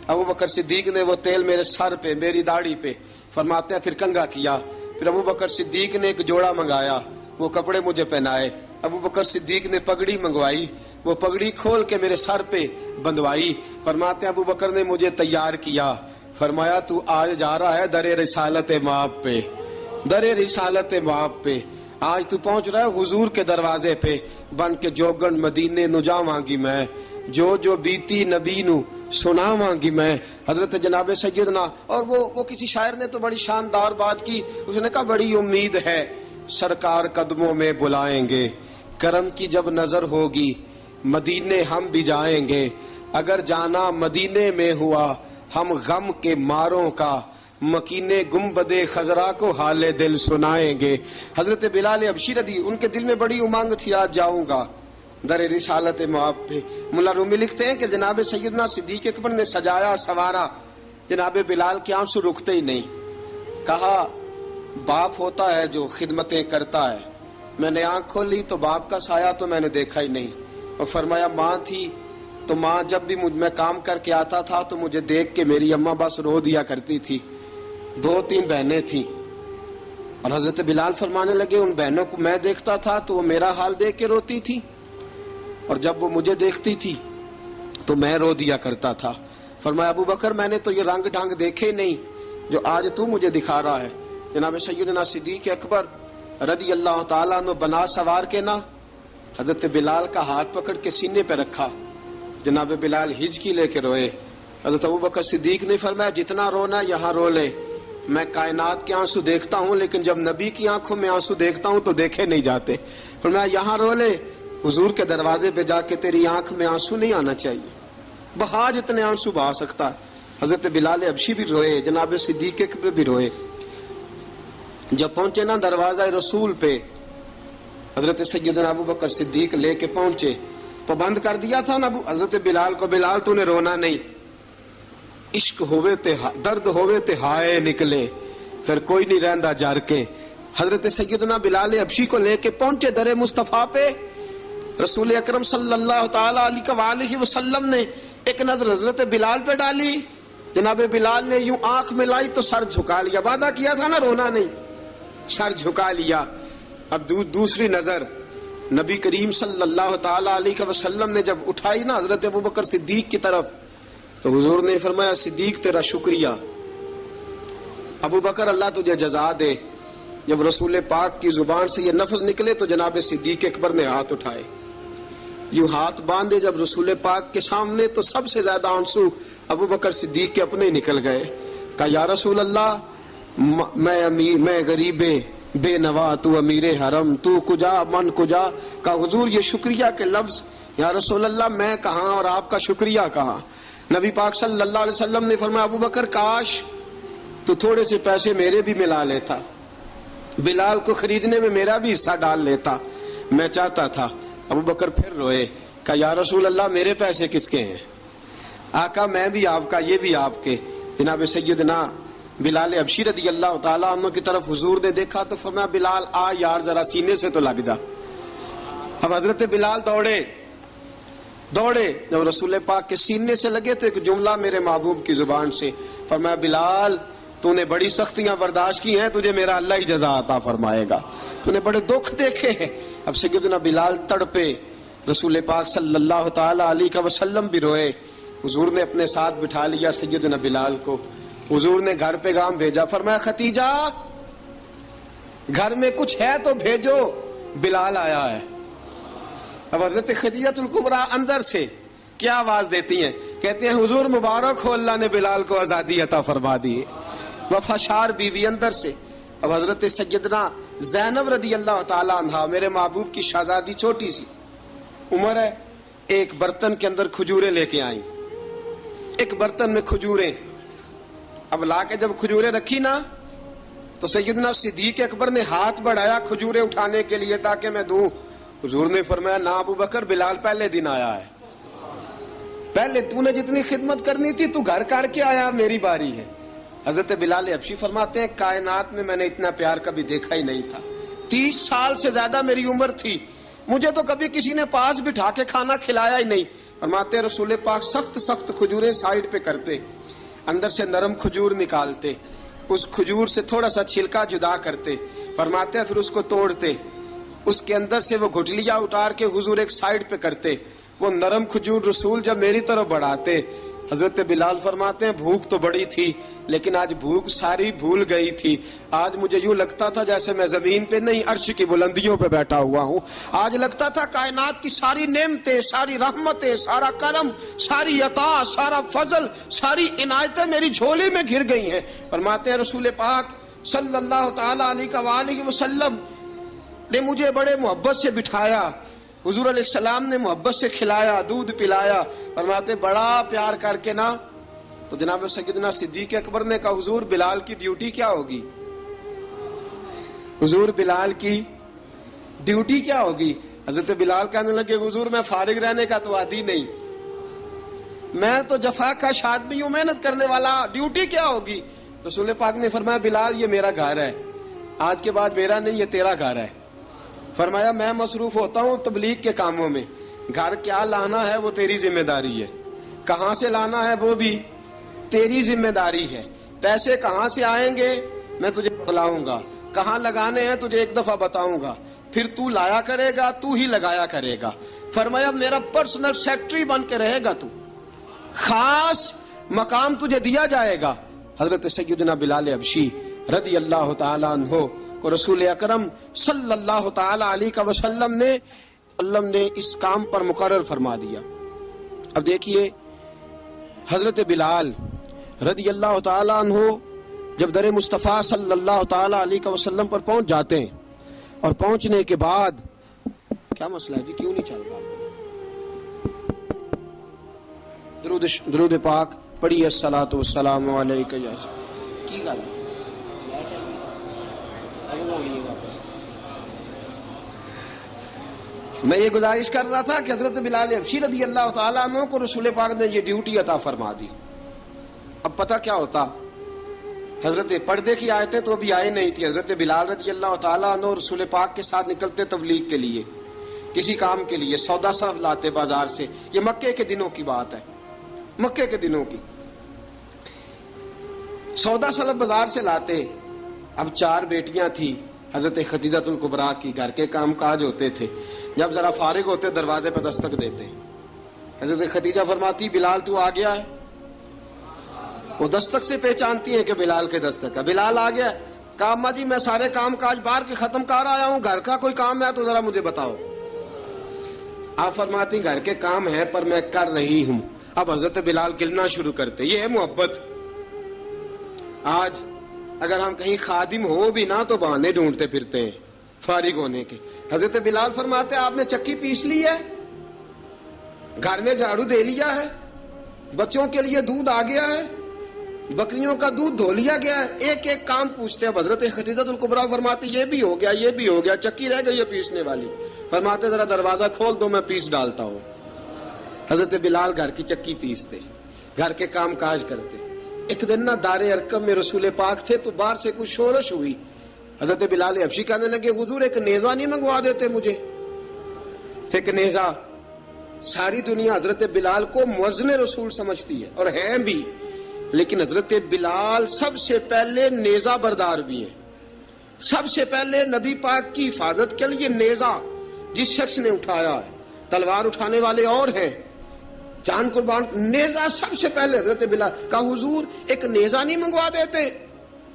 ابوبکر صدیق نے وہ تیل میرے سر پہ، میری داڑھی پہ، فرماتے ہیں پھر کنگھا کیا، پھر ابوبکر صدیق نے ایک جوڑا منگایا، وہ کپڑے مجھے پہنائے، ابوبکر صدیق نے پگڑی منگوائی، وہ پگڑی کھول کے میرے سر پہ بندھوائی۔ فرماتے ہیں ابوبکر نے مجھے تیار کیا، فرمایا تو آج جا رہا ہے در رسالت مآب پہ، در رسالت مآب پہ، آج تو پہنچ رہا ہے حضور کے دروازے پہ، بن کے جوگن مدینے نو جاواں گی میں، جو بیتی نبی نو سناواں گی میں۔ حضرت جناب سیدنا، اور وہ کسی شاعر نے تو بڑی شاندار بات کی، اس نے کہا بڑی امید ہے سرکار قدموں میں بلائیں گے، کرم کی جب نظر ہوگی مدینے ہم بھی جائیں گے، اگر جانا مدینے میں ہوا ہم غم کے ماروں کا، مکینے گنبد خضرا کو حال دل سنائیں گے۔ حضرت بلال حبشی رضی، ان کے دل میں بڑی امنگ تھی آج جاؤں گا در رسالت مآب پہ۔ ملا رومی لکھتے ہیں کہ جناب سیدنا صدیق اکبر نے سجایا سوارا، جناب بلال کے آنسو رکتے ہی نہیں، کہا باپ ہوتا ہے جو خدمتیں کرتا ہے، میں نے آنکھ کھولی تو باپ کا سایہ تو میں نے دیکھا ہی نہیں، اور فرمایا ماں تھی تو ماں جب بھی میں کام کر کے آتا تھا تو مجھے دیکھ کے میری اماں بس رو دیا کرتی تھی، 2-3 بہنیں تھیں، اور حضرت بلال فرمانے لگے ان بہنوں کو میں دیکھتا تھا تو وہ میرا حال دیکھ کے روتی تھی، اور جب وہ مجھے دیکھتی تھی تو میں رو دیا کرتا تھا۔ فرمایا ابو بکر میں نے تو یہ رنگ ڈھنگ دیکھے نہیں جو آج تو مجھے دکھا رہا ہے۔ جناب سیدنا صدیق اکبر رضی اللہ تعالیٰ عنہ بنا سوار کے نا حضرت بلال کا ہاتھ پکڑ کے سینے پہ رکھا، جناب بلال ہجکی لے کے روئے۔ حضرت ابو بکر صدیق نے فرمایا جتنا رونا یہاں رو لے، میں کائنات کے آنسو دیکھتا ہوں لیکن جب نبی کی آنکھوں میں آنسو دیکھتا ہوں تو دیکھے نہیں جاتے۔ فرمایا یہاں رو لے، حضور کے دروازے پہ جا کے تیری آنکھ میں آنسو نہیں آنا چاہیے، بہا جتنے آنسو بہا سکتا ہے۔ حضرت بلال حبشی بھی روئے، جناب صدیق اکبر بھی روئے۔ جب پہنچے نا دروازہ رسول پہ، حضرت سیدنا ابو بکر صدیق لے کے پہنچے، پابند کر دیا تھا نا حضرت بلال کو، بلال تو نے رونا نہیں، عشق ہوئے تے درد ہوئے تے ہائے نکلے، پھر کوئی نہیں رہندا جار کے۔ حضرت سیدنا بلال حبشی کو لے کے پہنچے در مصطفیٰ پہ، رسول اکرم صلی اللہ تعالی علیہ وسلم نے ایک نظر حضرت بلال پہ ڈالی، جناب بلال نے یوں آنکھ ملائی تو سر جھکا لیا، وعدہ کیا تھا نا رونا نہیں، سر جھکا لیا۔ اب دوسری نظر نبی کریم صلی اللہ تعالی علیہ وسلم نے جب اٹھائی نا حضرت ابو بکر صدیق کی طرف، تو حضور نے فرمایا صدیق تیرا شکریہ، ابو بکر اللہ تجھے جزا دے۔ جب رسول پاک کی زبان سے یہ لفظ نکلے تو جناب صدیق اکبر نے ہاتھ اٹھائے، یوں ہاتھ باندھے جب رسول پاک کے سامنے، تو سب سے زیادہ آنسو ابو بکر صدیق کے اپنے نکل گئے۔ کہا یا رسول اللہ میں غریب بے نوا، تو امیر حرم، تو کجا من کجا۔ کہا حضور یہ شکریہ کے لفظ، یا رسول اللہ میں کہاں اور آپ کا شکریہ کہاں۔ نبی پاک صلی اللہ علیہ وسلم نے فرمایا ابو بکر کاش تو تھوڑے سے پیسے میرے بھی ملا لیتا، بلال کو خریدنے میں میرا بھی حصہ ڈال لیتا، میں چاہتا تھا۔ ابو بکر پھر روئے، کہا یا رسول اللہ میرے پیسے کس کے ہیں؟ آقا میں بھی آپ کا، یہ بھی آپ کے۔ جناب سیدنا بلال حبشی رضی اللہ تعالیٰ عنہ کی طرف حضور نے دیکھا تو فرمایا بلال آ یار ذرا سینے سے تو لگ جا۔ اب حضرت بلال دوڑے، جب رسول پاک کے سینے سے لگے تو ایک جملہ میرے محبوب کی زبان سے، فرمایا بلال تو نے بڑی سختیاں برداشت کی ہیں، تجھے میرا اللہ ہی جزا عطا فرمائے گا، تو نے بڑے دکھ دیکھے ہیں۔ اب سیدنا بلال تڑپے، رسول پاک صلی اللہ تعالی علیہ وسلم بھی روئے۔ حضور نے اپنے ساتھ بٹھا لیا سیدنا بلال کو، حضور نے گھر پیغام بھیجا، فرمایا ختیجہ گھر میں کچھ ہے تو بھیجو، بلال آیا ہے۔ اب حضرت خدیجہ الکبریٰ اندر سے کیا آواز دیتی ہیں؟ کہتے ہیں حضور مبارک ہو، اللہ نے بلال کو آزادی عطا فرما دی۔ وفاشار بیوی اندر سے۔ اب حضرت سیدنا زینب رضی اللہ تعالی عنہا، میرے محبوب کی شہزادی، چھوٹی سی عمر ہے، ایک برتن کے اندر کھجوریں لے کے آئیں، ایک برتن میں کھجوریں۔ اب لا کے جب کھجوریں رکھی نا تو سیدنا صدیق اکبر نے ہاتھ بڑھایا کھجوریں اٹھانے کے لیے تاکہ میں دوں۔ حضور نے فرمایا نا ابو بکر، بلال پہلے دن آیا ہے، پہلے تو نے جتنی خدمت کرنی تھی تو گھر کر کے آیا، میری باری ہے۔ حضرت بلال حبشی فرماتے ہیں کائنات میں نے اتنا پیار کبھی دیکھا ہی نہیں تھا۔ 30 سال سے زیادہ میری عمر تھی، مجھے تو کبھی کسی نے پاس بٹھا کے کھانا کھلایا ہی نہیں۔ فرماتے ہیں رسول پاک سخت سخت کھجوریں سائیڈ پہ کرتے، اندر سے نرم کھجور نکالتے، اس کھجور سے تھوڑا سا چھلکا جدا کرتے، فرماتے ہیں پھر اس کو توڑتے، اس کے اندر سے وہ گھٹلیاں اتار کے حضور ایک سائیڈ پہ کرتے، وہ نرم کھجور رسول جب میری طرف بڑھاتے، حضرت بلال فرماتے ہیں بھوک تو بڑی تھی لیکن آج بھوک ساری بھول گئی تھی۔ آج مجھے یوں لگتا تھا جیسے میں زمین پہ نہیں عرش کی بلندیوں پہ بیٹھا ہوا ہوں۔ آج لگتا تھا کائنات کی ساری نعمتیں، ساری رحمتیں، سارا کرم، ساری عطا، سارا فضل، ساری عنایتیں میری جھولی میں گھر گئی ہیں۔ فرماتے ہیں رسول پاک صلی اللہ تعالی علیہ وآلہ وسلم نے مجھے بڑے محبت سے بٹھایا، حضور علیہ السلام نے محبت سے کھلایا، دودھ پلایا۔ فرماتے بڑا پیار کر کے نا تو جناب سیدنا صدیق اکبر نے کہا حضور بلال کی ڈیوٹی کیا ہوگی؟ حضور بلال کی ڈیوٹی کیا ہوگی؟ حضرت بلال کہنے لگے حضور میں فارغ رہنے کا تو عادی نہیں، میں تو جفا کا آدمی ہوں، محنت کرنے والا، ڈیوٹی کیا ہوگی؟ رسول پاک نے فرمایا بلال یہ میرا گھر ہے، آج کے بعد میرا نہیں یہ تیرا گھر ہے۔ فرمایا میں مصروف ہوتا ہوں تبلیغ کے کاموں میں، گھر کیا لانا ہے وہ تیری ذمہ داری ہے، کہاں سے لانا ہے وہ بھی تیری ذمہ داری ہے، پیسے کہاں سے آئیں گے میں تجھے بتلاؤں گا، کہاں لگانے ہیں تجھے ایک دفعہ بتاؤں گا، پھر تو لایا کرے گا، تو ہی لگایا کرے گا۔ فرمایا میرا پرسنل سیکٹری بن کے رہے گا، تو خاص مقام تجھے دیا جائے گا۔ حضرت سیدنا بلال حبشی رضی اللہ تعالی عنہ کو رسول اکرم صلی اللہ تعالی علیہ وسلم نے اس کام پر مقرر فرما دیا۔ اب دیکھیے حضرت بلال رضی اللہ تعالی عنہ جب در مصطفیٰ صلی اللہ تعالی علیہ وسلم پر پہنچ جاتے ہیں اور پہنچنے کے بعد کیا مسئلہ ہے جی، کیوں نہیں چل رہا؟ درود پاک پڑھیے الصلاۃ والسلام علیک یا کی گل میں یہ گزارش کر رہا تھا کہ حضرت بلال حبشی رضی اللہ تعالیٰ عنہ کو رسول پاک نے یہ ڈیوٹی عطا فرما دی۔ اب پتہ کیا ہوتا، حضرت پردے کی آیتیں تو ابھی آئے نہیں تھی، حضرت بلال رضی اللہ تعالیٰ عنہ رسول پاک کے ساتھ نکلتے تبلیغ کے لیے، کسی کام کے لیے، سودا صرف لاتے بازار سے۔ یہ مکے کے دنوں کی بات ہے، مکے کے دنوں کی، سودا صرف بازار سے لاتے۔ اب 4 بیٹیاں تھیں حضرت خدیجہ الکبریٰ کی، گھر کے کام کاج ہوتے تھے، جب ذرا فارغ ہوتے دروازے پہ دستک دیتے، حضرت خدیجہ فرماتی بلال تو آ گیا ہے، وہ دستک سے پہچانتی ہیں کہ بلال کے دستک ہے، بلال آ گیا ہے۔ کہا اماں جی میں سارے کام کاج باہر کے ختم کر آیا ہوں، گھر کا کوئی کام ہے تو ذرا مجھے بتاؤ۔ آپ فرماتی گھر کے کام ہے پر میں کر رہی ہوں۔ اب حضرت بلال گلنا شروع کرتے، یہ ہے محبت۔ آج اگر ہم کہیں خادم ہو بھی نہ تو بہانے ڈھونڈتے پھرتے ہیں فارغ ہونے کے۔ حضرت بلال فرماتے آپ نے چکی پیس لی ہے، گھر میں جھاڑو دے لیا ہے، بچوں کے لیے دودھ آ گیا ہے، بکریوں کا دودھ دھو لیا گیا ہے، ایک ایک کام پوچھتے ہیں۔ حضرت خدیجہ الکبریٰ فرماتی یہ بھی ہو گیا، یہ بھی ہو گیا، چکی رہ گئی ہے پیسنے والی۔ فرماتے ذرا دروازہ کھول دو میں پیس ڈالتا ہوں۔ حضرت بلال گھر کی چکی پیستے، گھر کے کام کاج کرتے۔ ایک دن نہ دار ارقم میں رسول پاک تھے تو باہر سے کچھ شورش ہوئی، حضرت بلال حبشی کہنے لگے حضور ایک نیزہ نہیں منگوا دیتے مجھے؟ ایک نیزہ۔ ساری دنیا حضرت بلال کو مؤذن رسول سمجھتی ہے اور ہیں بھی، لیکن حضرت بلال سب سے پہلے نیزہ بردار بھی ہیں۔ سب سے پہلے نبی پاک کی حفاظت کے لیے نیزہ جس شخص نے اٹھایا ہے، تلوار اٹھانے والے اور ہیں، جان قربان، نیزہ سب سے پہلے حضرت بلال۔ کہا حضور ایک نیزہ نہیں منگوا دیتے؟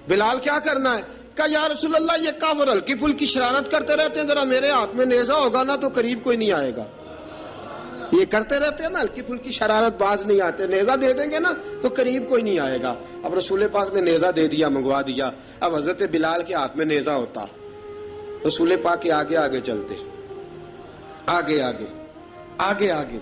بلال کیا کرنا ہے؟ کہا یا رسول اللہ یہ کافر ہلکی پھلکی شرارت کرتے رہتے ہیں، ذرا میرے ہاتھ میں نیزہ ہوگا نا تو قریب کوئی نہیں آئے گا. یہ کرتے رہتے ہیں نا ہلکی پھلکی شرارت، باز نہیں آتے، نیزہ دے دیں گے نا تو قریب کوئی نہیں آئے گا. اب رسول پاک نے نیزہ دے دیا، منگوا دیا. اب حضرت بلال کے ہاتھ میں نیزہ ہوتا، رسول پاک کے آگے آگے چلتے، آگے آگے آگے آگے.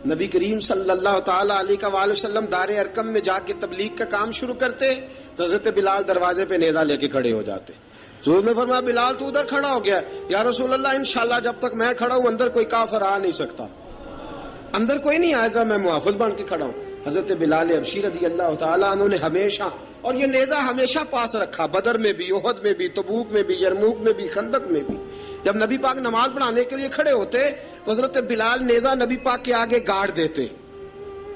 نبی کریم صلی اللہ تعالی علیہ وآلہ وسلم دار ارقم میں جا کے تبلیغ کا کام شروع کرتے تو حضرت بلال دروازے پہ نیزہ لے کے کھڑے ہو جاتے. حضور نے فرمایا بلال تو ادھر کھڑا ہو گیا. یا رسول اللہ انشاءاللہ جب تک میں کھڑا ہوں اندر کوئی کافر آ نہیں سکتا، اندر کوئی نہیں آئے گا، میں محافظ بن کے کھڑا ہوں. حضرت بلال حبشی رضی اللہ تعالیٰ عنہ نے ہمیشہ، اور یہ نیزہ ہمیشہ پاس رکھا، بدر میں بھی، احد میں بھی، تبوک میں بھی، یرموک میں بھی، خندق میں بھی. جب نبی پاک نماز پڑھانے کے لیے کھڑے ہوتے تو حضرت بلال نیزہ نبی پاک کے آگے گاڑ دیتے.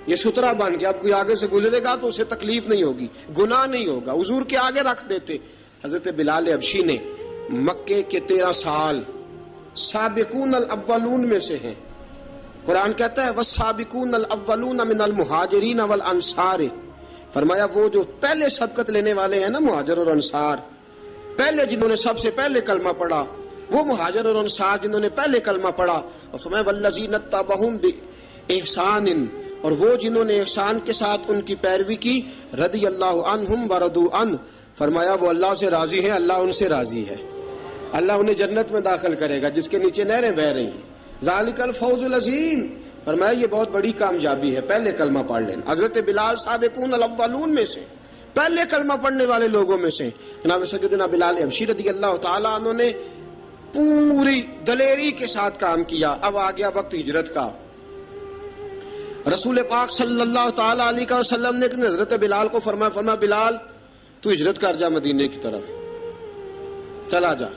یہ سترا بن کے اب کوئی آگے سے گزرے گا تو اسے تکلیف نہیں ہوگی، گناہ نہیں ہوگا، حضور کے آگے رکھ دیتے. حضرت بلال حبشی نے مکے کے 13 سال سابقون الاولون میں سے ہیں. قرآن کہتا ہے والسابقون الاولون من المہاجرین والانصار. فرمایا وہ جو پہلے سبقت لینے والے ہیں نا مہاجر اور انصار، پہلے جنہوں نے سب سے پہلے کلمہ پڑھا، وہ مہاجر اور انصار جنہوں نے پہلے کلمہ پڑھا. اور فرمایا والذین اتبعوہم بإحسان، اور وہ جنہوں نے احسان کے ساتھ ان کی پیروی کی، رضی اللہ عنہم ورضوا عنہ. فرمایا وہ اللہ سے راضی ہیں، اللہ ان سے راضی ہے. اللہ انہیں جنت میں داخل کرے گا جس کے نیچے نہریں بہہ رہی ہیں. ذالک الفوز العظیم. فرمایا یہ بہت بڑی کامیابی ہے پہلے کلمہ پڑھ لینا. حضرت بلال سابقون الاولون میں سے، پہلے کلمہ پڑھنے والے لوگوں میں سے. جناب سیدنا بلال حبشی رضی اللہ تعالیٰ عنہ نے پوری دلیری کے ساتھ کام کیا. اب آ گیا وقت ہجرت کا. رسول پاک صلی اللہ تعالیٰ علیہ وسلم نے حضرت بلال کو فرمایا بلال تو ہجرت کر جا مدینے کی طرف، چلا جا.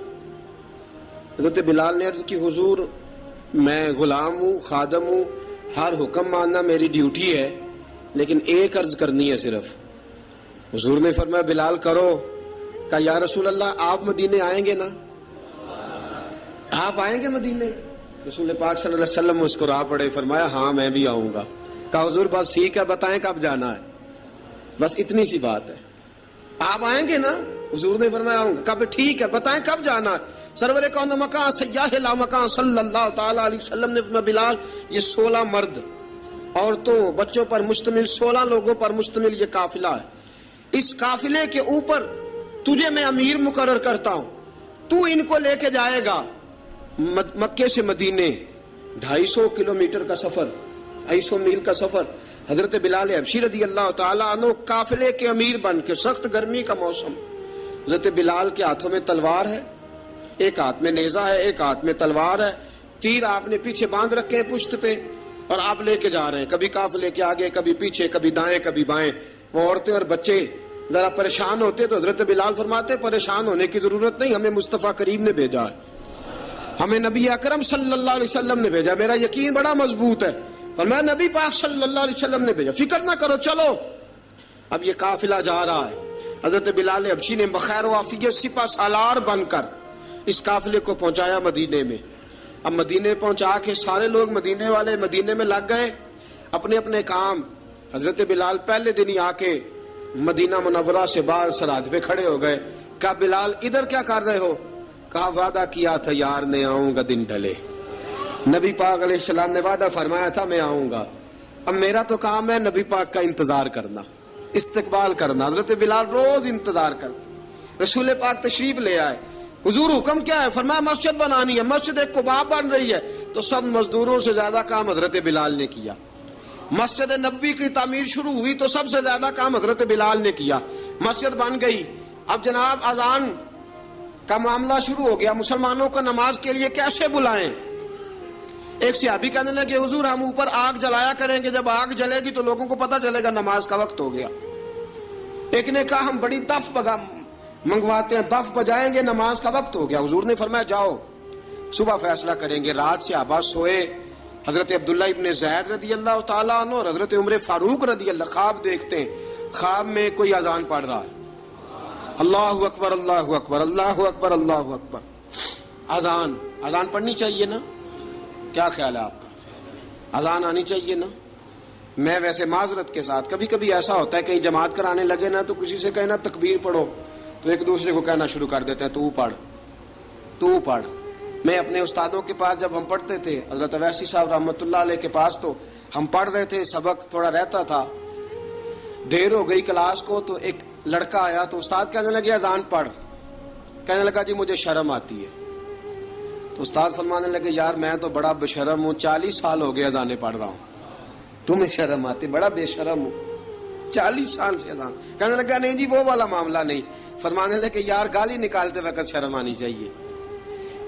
حضرت بلال نے عرض کی حضور میں غلام ہوں، خادم ہوں، ہر حکم ماننا میری ڈیوٹی ہے، لیکن ایک عرض کرنی ہے صرف. حضور نے فرمایا بلال کرو. کہا یا رسول اللہ آپ مدینے آئیں گے نا، آپ آئیں گے مدینے؟ رسول پاک صلی اللہ علیہ وسلم مسکرا پڑے، فرمایا ہاں میں بھی آؤں گا. کہا حضور بس ٹھیک ہے بتائیں کب جانا ہے، بس اتنی سی بات ہے. آپ آئیں گے نا؟ حضور نے فرمایا آؤں گا. کہا ٹھیک ہے بتائیں کب جانا ہے. سرور کون مکان سیاح لا مکان صلی اللہ تعالی علیہ وسلم نے فرمایا بلال یہ 16 مرد عورتوں بچوں پر مشتمل 16 لوگوں پر مشتمل یہ قافلہ ہے. اس قافلے کے اوپر تجھے میں امیر مقرر کرتا ہوں، تو ان کو لے کے جائے گا مکے سے مدینے. 250 کلومیٹر کا سفر، 250 میل کا سفر. حضرت بلال حبشی رضی اللہ تعالیٰ عنہ قافلے کے امیر بن کے، سخت گرمی کا موسم. حضرت بلال کے ہاتھوں میں تلوار ہے، ایک ہاتھ میں نیزہ ہے، ایک ہاتھ میں تلوار ہے. تیر آپ نے پیچھے باندھ رکھے ہیں پشت پہ، اور آپ لے کے جا رہے ہیں، کبھی قافلے کے آگے، کبھی پیچھے، کبھی دائیں کبھی بائیں. وہ عورتیں اور بچے ذرا پریشان ہوتے تو حضرت بلال فرماتے پریشان ہونے کی ضرورت نہیں، ہمیں مصطفیٰ کریم نے بھیجا ہے، ہمیں نبی اکرم صلی اللہ علیہ وسلم نے بھیجا. میرا یقین بڑا مضبوط ہے، اور میں نبی پاک صلی اللہ علیہ وسلم نے بھیجا، فکر نہ کرو چلو. اب یہ قافلہ جا رہا ہے. حضرت بلال حبشی نے بخیر و عافیت سپہ سالار بن کر اس قافلے کو پہنچایا مدینے میں. اب مدینے پہنچا کے سارے لوگ مدینے والے مدینے میں لگ گئے اپنے اپنے کام. حضرت بلال پہلے دن ہی آ کے مدینہ منورہ سے باہر سرحد پہ کھڑے ہو گئے. کہا بلال ادھر کیا کر رہے ہو؟ کہا وعدہ کیا تھا یار نے آؤں گا دن ڈھلے. نبی پاک علیہ السلام نے وعدہ فرمایا تھا میں آؤں گا. اب میرا تو کام ہے نبی پاک کا انتظار کرنا، استقبال کرنا. حضرت بلال روز انتظار کرتے. رسول پاک تشریف لے آئے. حضور حکم کیا ہے؟ فرمایا مسجد بنانی ہے. مسجد قباء بن رہی ہے. تو سب مزدوروں سے زیادہ کام حضرت بلال نے کیا. مسجد نبوی کی تعمیر شروع ہوئی تو سب سے زیادہ کام حضرت بلال نے کیا. مسجد بن گئی. اب جناب اذان کا معاملہ شروع ہو گیا. مسلمانوں کو نماز کے لیے کیسے بلائیں؟ ایک صحابی کہنے لگے حضور ہم اوپر آگ جلایا کریں گے، جب آگ جلے گی تو لوگوں کو پتہ چلے گا نماز کا وقت ہو گیا. ایک نے کہا ہم بڑی دف منگواتے ہیں، دف بجائیں گے، نماز کا وقت ہو گیا. حضور نے فرمایا جاؤ صبح فیصلہ کریں گے. رات سے صحابہ سوئے. حضرت عبداللہ ابن زید رضی اللہ تعالیٰ عنہ اور حضرت عمر فاروق رضی اللہ خواب دیکھتے ہیں. خواب میں کوئی اذان پڑھ رہا ہے، اللہ اکبر اللہ اکبر اللہ اکبر اللہ اکبر. اذان پڑھنی چاہیے نا؟ کیا خیال ہے آپ کا؟ اذان آنی چاہیے نا؟ میں ویسے معذرت کے ساتھ کبھی کبھی ایسا ہوتا ہے کہیں جماعت کرانے لگے نا تو کسی سے کہنا تکبیر پڑھو، تو ایک دوسرے کو کہنا شروع کر دیتے ہیں تو پڑھ تو پڑھ. میں اپنے استادوں کے پاس جب ہم پڑھتے تھے حضرت اویسی صاحب رحمۃ اللہ علیہ کے پاس، تو ہم پڑھ رہے تھے، سبق تھوڑا رہتا تھا، دیر ہو گئی کلاس کو، تو ایک لڑکا آیا تو استاد کہنے لگے اذان پڑھ. کہنے لگا جی مجھے شرم آتی ہے. تو استاد فرمانے لگے یار میں تو بڑا بے-شرم ہوں، 40 سال ہو گئے اذانیں پڑھ رہا ہوں، تمہیں شرم آتی؟ بڑا بے شرم ہوں، 40 سال سے اذان. کہنے لگا نہیں جی وہ والا معاملہ نہیں. فرمانے لگے یار گالی نکالتے وقت شرم آنی چاہیے،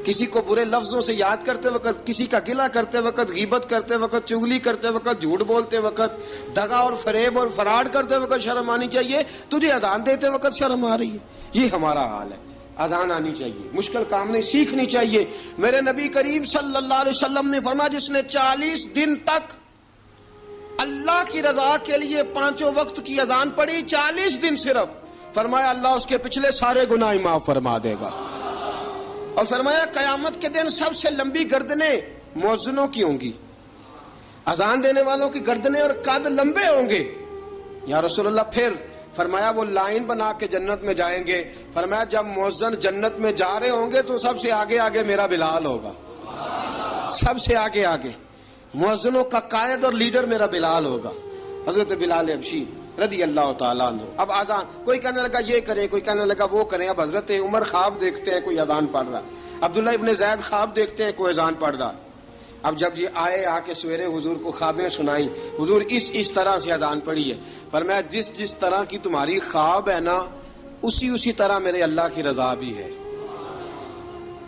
کسی کو برے لفظوں سے یاد کرتے وقت، کسی کا گلہ کرتے وقت، غیبت کرتے وقت، چغلی کرتے وقت، جھوٹ بولتے وقت، دغا اور فریب اور فراڈ کرتے وقت شرم آنی چاہیے. تجھے اذان دیتے وقت شرم آ رہی ہے. یہ ہمارا حال ہے. اذان آنی چاہیے، مشکل کام نہیں، سیکھنی چاہیے. میرے نبی کریم صلی اللہ علیہ وسلم نے فرمایا جس نے 40 دن تک اللہ کی رضا کے لیے 5 وقت کی اذان پڑھی، 40 دن صرف، فرمایا اللہ اس کے پچھلے سارے گناہ معاف فرما دے گا. اور فرمایا قیامت کے دن سب سے لمبی گردنیں مؤذنوں کی ہوں گی، اذان دینے والوں کی گردنیں اور قد لمبے ہوں گے. یا رسول اللہ پھر؟ فرمایا وہ لائن بنا کے جنت میں جائیں گے. فرمایا جب مؤذن جنت میں جا رہے ہوں گے تو سب سے آگے آگے میرا بلال ہوگا، سب سے آگے آگے مؤذنوں کا قائد اور لیڈر میرا بلال ہوگا، حضرت بلال حبشی رضی اللہ تعالیٰ عنہ. اب اذان کوئی کہنے لگا یہ کریں، کوئی کہنے لگا وہ کریں. اب حضرت عمر خواب دیکھتے ہیں کوئی اذان پڑھ رہا، عبداللہ ابن زید خواب دیکھتے ہیں کوئی اذان پڑھ رہا. اب جب یہ آئے آ کے سویرے حضور کو خوابیں سنائیں، حضور اس طرح سے اذان پڑھی ہے. فرمایا جس طرح کی تمہاری خواب ہے نا اسی طرح میرے اللہ کی رضا بھی ہے.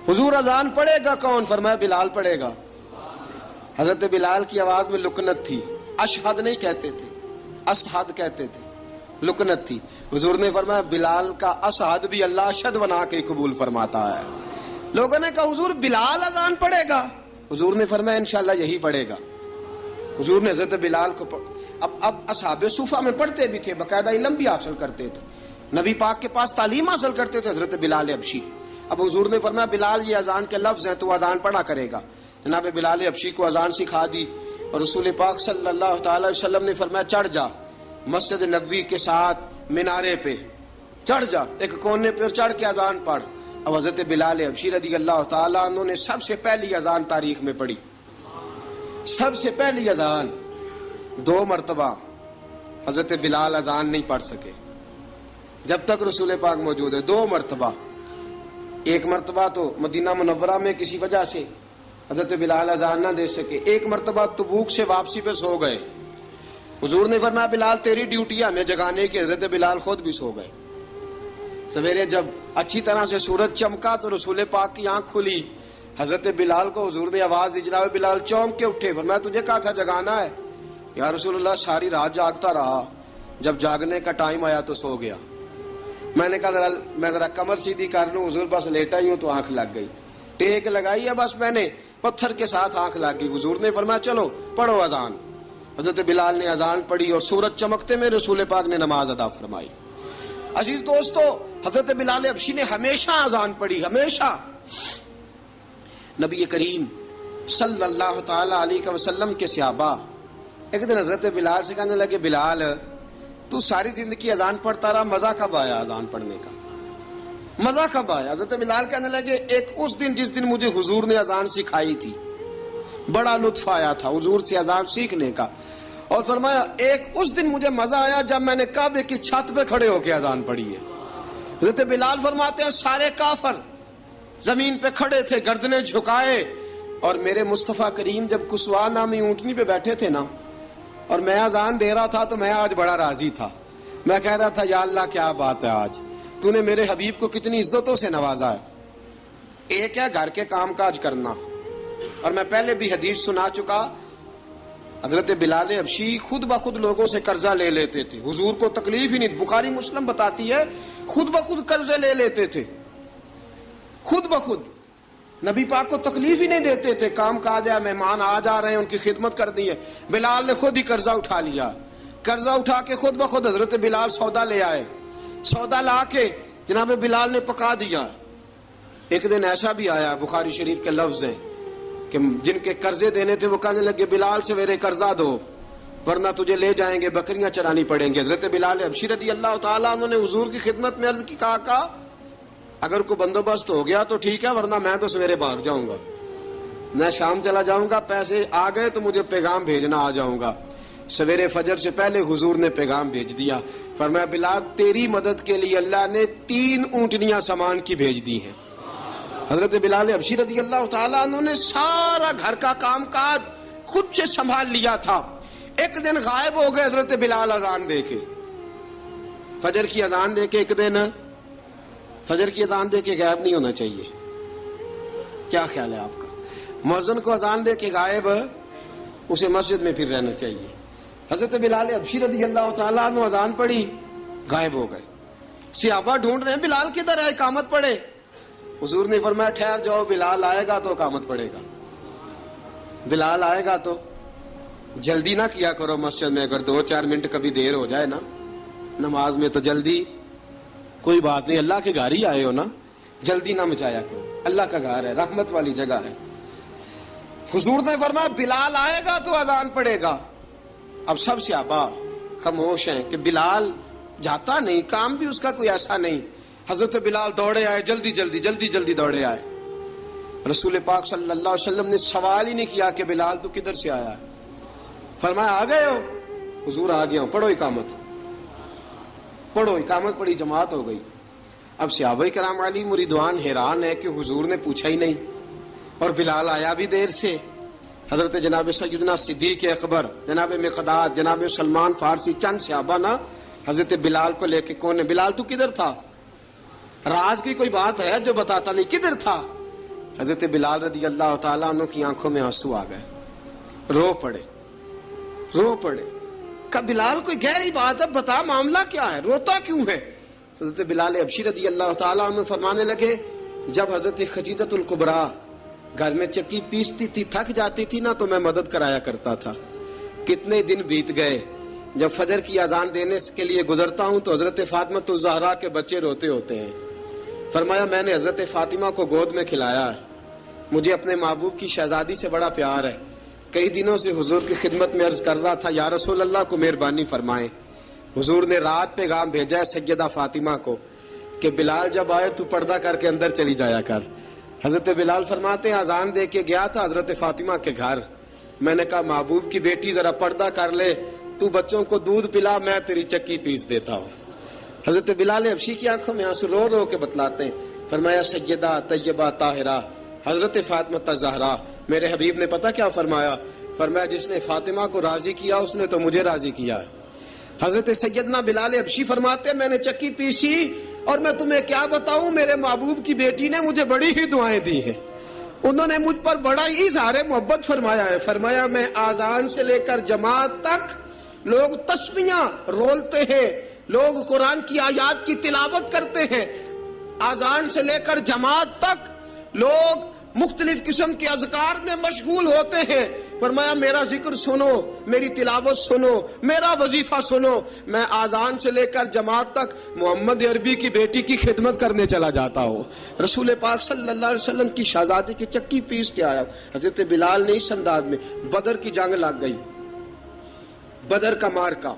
حضور اذان پڑھے گا کون؟ فرمایا بلال پڑھے گا. حضرت بلال کی آواز میں لکنت تھی، اشہد نہیں کہتے تھے، اشہد کہتے تھے، لکنت تھی. حضور نے فرمایا بلال کا اشہد بھی اللہ اشہد بنا کے قبول فرماتا ہے. لوگوں نے کہا حضور بلال اذان پڑھے گا؟ حضور نے فرمایا انشاءاللہ یہی پڑھے گا. حضور نے حضرت بلال کو اب اصحاب صوفہ میں پڑھتے بھی تھے، باقاعدہ علم بھی حاصل کرتے تھے، نبی پاک کے پاس تعلیم حاصل کرتے تھے حضرت بلال حبشی. اب حضور نے فرمایا بلال یہ اذان کے لفظ ہیں تو اذان پڑھا کرے گا. جناب بلال حبشی کو اذان سکھا دی اور رسول پاک صلی اللہ تعالی وسلم نے فرمایا چڑھ جا مسجد نبوی کے ساتھ مینارے پہ، چڑھ جا ایک کونے پہ اور چڑھ کے اذان پڑھ. اب حضرت بلال حبشی رضی اللہ تعالیٰ عنہ نے سب سے پہلی اذان تاریخ میں پڑھی، سب سے پہلی اذان. 2 مرتبہ حضرت بلال اذان نہیں پڑھ سکے جب تک رسول پاک موجود ہے. 2 مرتبہ، ایک مرتبہ تو مدینہ منورہ میں کسی وجہ سے حضرت بلال اذان نہ دے سکے، ایک مرتبہ تبوک سے واپسی پہ سو گئے. حضور نے فرمایا بلال تیری ڈیوٹی ہے ہمیں جگانے کی. حضرت بلال خود بھی سو گئے. سویرے جب اچھی طرح سے سورج چمکا تو رسول پاک کی آنکھ کھلی. حضرت بلال کو حضور نے آواز دی، جناب بلال چونک کے اٹھے. فرمایا تجھے کہا تھا جگانا ہے. یا رسول اللہ ساری رات جاگتا رہا، جب جاگنے کا ٹائم آیا تو سو گیا. میں نے کہا میں ذرا کمر سیدھی کر لوں. حضور بس لیٹا ہی ہوں تو آنکھ لگ گئی، ٹیک لگائی ہے بس میں نے، پتھر کے ساتھ آنکھ لگ گئی. حضور نے فرمایا چلو پڑھو اذان. حضرت بلال نے اذان پڑھی اور سورج چمکتے میں رسول پاک نے نماز ادا فرمائی. عزیز دوستو حضرت بلال حبشی نے ہمیشہ اذان پڑھی، ہمیشہ. نبی کریم صلی اللہ تعالی علیہ وسلم کے صحابہ ایک دن حضرت بلال سے کہنے لگے بلال تو ساری زندگی اذان پڑھتا رہا، مزہ کب آیا اذان پڑھنے کا؟ مزہ کب آیا؟ حضرت بلال کہنے لگے ایک اس دن جس دن مجھے حضور نے اذان سکھائی تھی، بڑا لطف آیا تھا حضور سے اذان سیکھنے کا. اور فرمایا ایک اس دن مجھے مزہ آیا جب میں نے کعبے کی چھت پہ کھڑے ہو کے اذان پڑھی ہے. حضرت بلال فرماتے ہیں سارے کافر زمین پہ کھڑے تھے گردنیں جھکائے، اور میرے مصطفیٰ کریم جب کسوا نامی اونٹنی پہ بیٹھے تھے نا اور میں اذان دے رہا تھا تو میں آج بڑا راضی تھا. میں کہہ رہا تھا یا اللہ کیا بات ہے، آج تو نے میرے حبیب کو کتنی عزتوں سے نوازا ہے. ایک ہے گھر کے کام کاج کرنا، اور میں پہلے بھی حدیث سنا چکا، حضرت بلال حبشی خود بخود لوگوں سے قرضہ لے لیتے تھے، حضور کو تکلیف ہی نہیں. بخاری مسلم بتاتی ہے خود بخود قرضے لے لیتے تھے، خود بخود نبی پاک کو تکلیف ہی نہیں دیتے تھے. کام کاج ہے، مہمان آ جا رہے ہیں، ان کی خدمت کر دی ہے. بلال نے خود ہی قرضہ اٹھا لیا، قرضہ اٹھا کے خود بخود حضرت بلال سودا لے آئے، سودا لا کے جناب بلال نے پکا دیا. ایک دن ایسا بھی آیا بخاری شریف کے لفظ ہیں کہ جن کے قرضے دینے تھے وہ کہنے لگے بلال سویرے قرضہ دو. ورنہ تجھے لے جائیں گے، بکریاں چرانی پڑیں گے۔ حضرت بلال حبشی رضی اللہ تعالیٰ عنہ نے حضور کی خدمت میں عرض کی، کہا اگر کوئی بندوبست ہو گیا تو ٹھیک ہے، ورنہ میں تو سویرے بھاگ جاؤں گا، میں شام چلا جاؤں گا، پیسے آ گئے تو مجھے پیغام بھیجنا، آ جاؤں گا۔ سویرے فجر سے پہلے حضور نے پیغام بھیج دیا، فرمایا بلال تیری مدد کے لیے اللہ نے 3 اونٹنیاں سامان کی بھیج دی ہیں۔ حضرت بلال حبشی رضی اللہ تعالیٰ عنہ نے سارا گھر کا کام کاج خود سے سنبھال لیا تھا۔ ایک دن غائب ہو گئے حضرت بلال اذان دے کے، فجر کی اذان دے کے، ایک دن فجر کی اذان دے کے غائب نہیں ہونا چاہیے، کیا خیال ہے آپ کا؟ مؤذن کو اذان دے کے غائب، اسے مسجد میں پھر رہنا چاہیے۔ حضرت بلال حبشی رضی اللہ تعالیٰ عنہ اذان پڑھی، غائب ہو گئے۔ صحابہ ڈھونڈ رہے ہیں بلال کدھر ہے، اقامت پڑھے۔ حضور نے فرمایا ٹھہر جاؤ، بلال آئے گا تو اقامت پڑھے گا، بلال آئے گا تو جلدی نہ کیا کرو مسجد میں، اگر 2-4 منٹ کبھی دیر ہو جائے نا نماز میں تو جلدی کوئی بات نہیں، اللہ کے گھر ہی آئے ہو نا، جلدی نہ مچایا کرو، اللہ کا گھر ہے، رحمت والی جگہ ہے۔ حضور نے فرمایا بلال آئے گا تو اذان پڑے گا۔ اب سب صحابہ خاموش ہیں کہ بلال جاتا نہیں، کام بھی اس کا کوئی ایسا نہیں۔ حضرت بلال دوڑے آئے، جلدی دوڑے آئے۔ رسول پاک صلی اللہ علیہ وسلم نے سوال ہی نہیں کیا کہ بلال تو کدھر سے آیا ہے، فرمایا آ گئے ہو؟ حضور آ گیا ہوں، پڑھو اقامت پڑھی، جماعت ہو گئی۔ اب صحابہ کرام علی مریدوان حیران ہے کہ حضور نے پوچھا ہی نہیں اور بلال آیا بھی دیر سے۔ حضرت جناب سیدنا صدیق اکبر، جناب مقداد، جناب سلمان فارسی، چند صحابہ نا حضرت بلال کو لے کے، کون ہے بلال تو کدھر تھا؟ راز کی کوئی بات ہے جو بتاتا نہیں، کدھر تھا؟ حضرت بلال رضی اللہ تعالیٰ عنہ کی آنکھوں میں آنسو آ گئے، رو پڑے۔ کہ بلال کوئی گہری بات ہے، بتا معاملہ کیا ہے، روتا کیوں ہے؟ حضرت بلال حبشی رضی اللہ تعالیٰ عنہ فرمانے لگے، جب حضرت خدیجہ الکبریٰ گھر میں چکی پیستی تھی، تھک جاتی تھی نا تو میں مدد کرایا کرتا تھا۔ کتنے دن بیت گئے، جب فجر کی اذان دینے کے لیے گزرتا ہوں تو حضرت فاطمہ الزہرا کے بچے روتے ہوتے ہیں۔ فرمایا میں نے حضرت فاطمہ کو گود میں کھلایا ہے، مجھے اپنے محبوب کی شہزادی سے بڑا پیار ہے۔ کئی دنوں سے حضور کی خدمت میں عرض کر رہا تھا یا رسول اللہ کو مہربانی فرمائیں۔ حضور نے رات پیغام بھیجا ہے سیدہ فاطمہ کو کہ بلال جب آئے تو پردہ کر کے اندر چلی جایا کر۔ حضرت بلال فرماتے ہیں اذان دے کے گیا تھا حضرت فاطمہ کے گھر، میں نے کہا محبوب کی بیٹی ذرا پردہ کر لے، تو بچوں کو دودھ پلا، میں تیری چکی پیس دیتا ہوں۔ حضرت بلال حبشی کی آنکھوں میں آنسو رو رو کے بتلاتے ہیں، فرمایا سیدہ طیبہ طاہرہ حضرت فاطمہ الزہرا، میرے حبیب نے پتہ کیا فرمایا؟ فرمایا جس نے فاطمہ کو راضی کیا اس نے تو مجھے راضی کیا ہے۔ حضرت سیدنا بلال حبشی فرماتے ہیں میں نے چکی پیسی اور میں تمہیں کیا بتاؤں، میرے محبوب کی بیٹی نے مجھے بڑی ہی دعائیں دی ہیں، انہوں نے مجھ پر بڑا ہی اظہار محبت فرمایا ہے۔ فرمایا میں آذان سے لے کر جماعت تک لوگ تسبیحاں رولتے ہیں، لوگ قرآن کی آیات کی تلاوت کرتے ہیں، آذان سے لے کر جماعت تک لوگ مختلف قسم کے اذکار میں مشغول ہوتے ہیں۔ فرمایا میرا ذکر سنو، میری تلاوت سنو، میرا وظیفہ سنو، میں آذان سے لے کر جماعت تک محمد عربی کی بیٹی کی خدمت کرنے چلا جاتا ہوں، رسول پاک صلی اللہ علیہ وسلم کی شہزادی کی چکی پیس کے آیا۔ حضرت بلال نے اس انداز میں، بدر کی جنگ لگ گئی، بدر کا مارکا،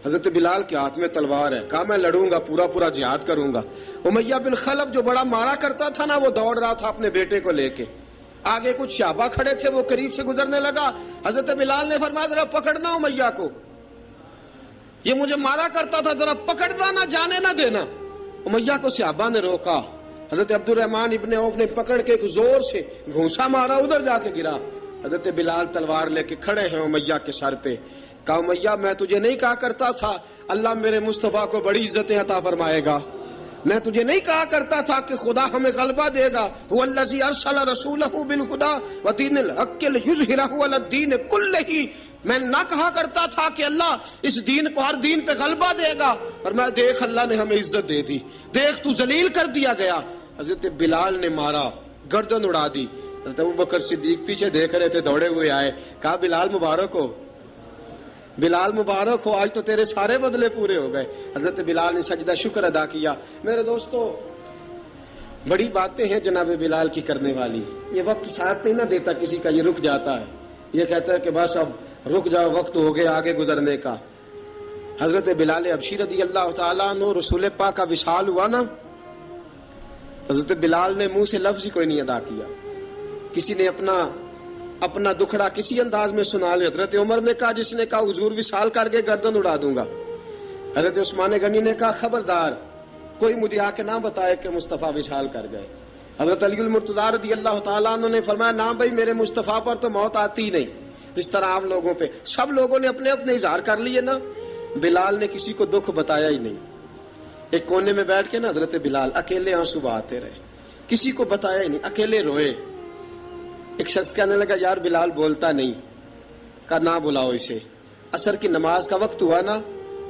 حضرت بلال کے ہاتھ میں تلوار ہے، کہا میں لڑوں گا، پورا جہاد کروں گا۔ امیہ بن خلف جو بڑا مارا کرتا تھا نا، وہ دوڑ رہا تھا اپنے بیٹے کو لے کے، آگے کچھ صحابہ کھڑے تھے، وہ قریب سے گزرنے لگا، حضرت بلال نے فرمایا ذرا پکڑنا امیہ کو، یہ مجھے مارا کرتا تھا، ذرا پکڑنا، نہ جانے نہ دینا۔ امیہ کو صحابہ نے روکا، حضرت عبد الرحمن ابن عوف نے پکڑ کے ایک زور سے گھونسا مارا، ادھر جا کے گرا۔ حضرت بلال تلوار لے کے کھڑے ہیں امیہ کے سر پہ، کہا امیہ میں تجھے نہیں کہا کرتا تھا اللہ میرے مصطفیٰ کو بڑی عزتیں عطا فرمائے گا، میں تجھے نہیں کہا کرتا تھا کہ خدا ہمیں غلبہ دے گا، هو الذی ارسل رسولہ بالہدی ودین الحق لیظہرہ علی الدین کلہ، میں نہ کہا کرتا تھا کہ اللہ اس دین کو ہر دین پہ غلبہ دے گا، اور میں دیکھ اللہ نے ہمیں عزت دے دی، دیکھ تو ذلیل کر دیا گیا۔ حضرت بلال نے مارا، گردن اڑا دی، حضرت ابوبکر صدیق پیچھے دیکھ رہے تھے، دوڑے ہوئے آئے، کہا بلال مبارک ہو، بلال مبارک ہو، آج تو تیرے سارے بدلے پورے ہو گئے۔ حضرت بلال نے سجدہ شکر ادا کیا۔ میرے دوستو بڑی باتیں ہیں جناب بلال کی کرنے والی، یہ وقت ساتھ نہیں نہ دیتا کسی کا، یہ رک جاتا ہے، یہ کہتا ہے کہ بس اب رک جاؤ وقت ہو گیا آگے گزرنے کا. حضرت بلال حبشی رضی اللہ تعالیٰ عنہ رسول پاک کا وصال ہوا نا، حضرت بلال نے منہ سے لفظ ہی کوئی نہیں ادا کیا. کسی نے اپنا دکھڑا کسی انداز میں سنا لیا. حضرت عمر نے کہا، جس نے کہا حضور وصال کر کے گردن اڑا دوں گا. حضرت عثمان غنی نے کہا خبردار کوئی مجھے آ کے نہ بتائے کہ مصطفیٰ وصال کر گئے. حضرت علی المرتضیٰ رضی اللہ تعالیٰ عنہ نے فرمایا نہ بھائی میرے مصطفیٰ پر تو موت آتی ہی نہیں. جس طرح عام لوگوں پہ سب لوگوں نے اپنے اپنے اظہار کر لیے نا، بلال نے کسی کو دکھ بتایا ہی نہیں. ایک کونے میں بیٹھ کے نا حضرت بلال اکیلے آنسو بہاتے رہے، کسی کو بتایا ہی نہیں، اکیلے روئے. ایک شخص کہنے لگا یار بلال بولتا نہیں. کہا نہ بلاؤ اسے. عصر کی نماز کا وقت ہوا نا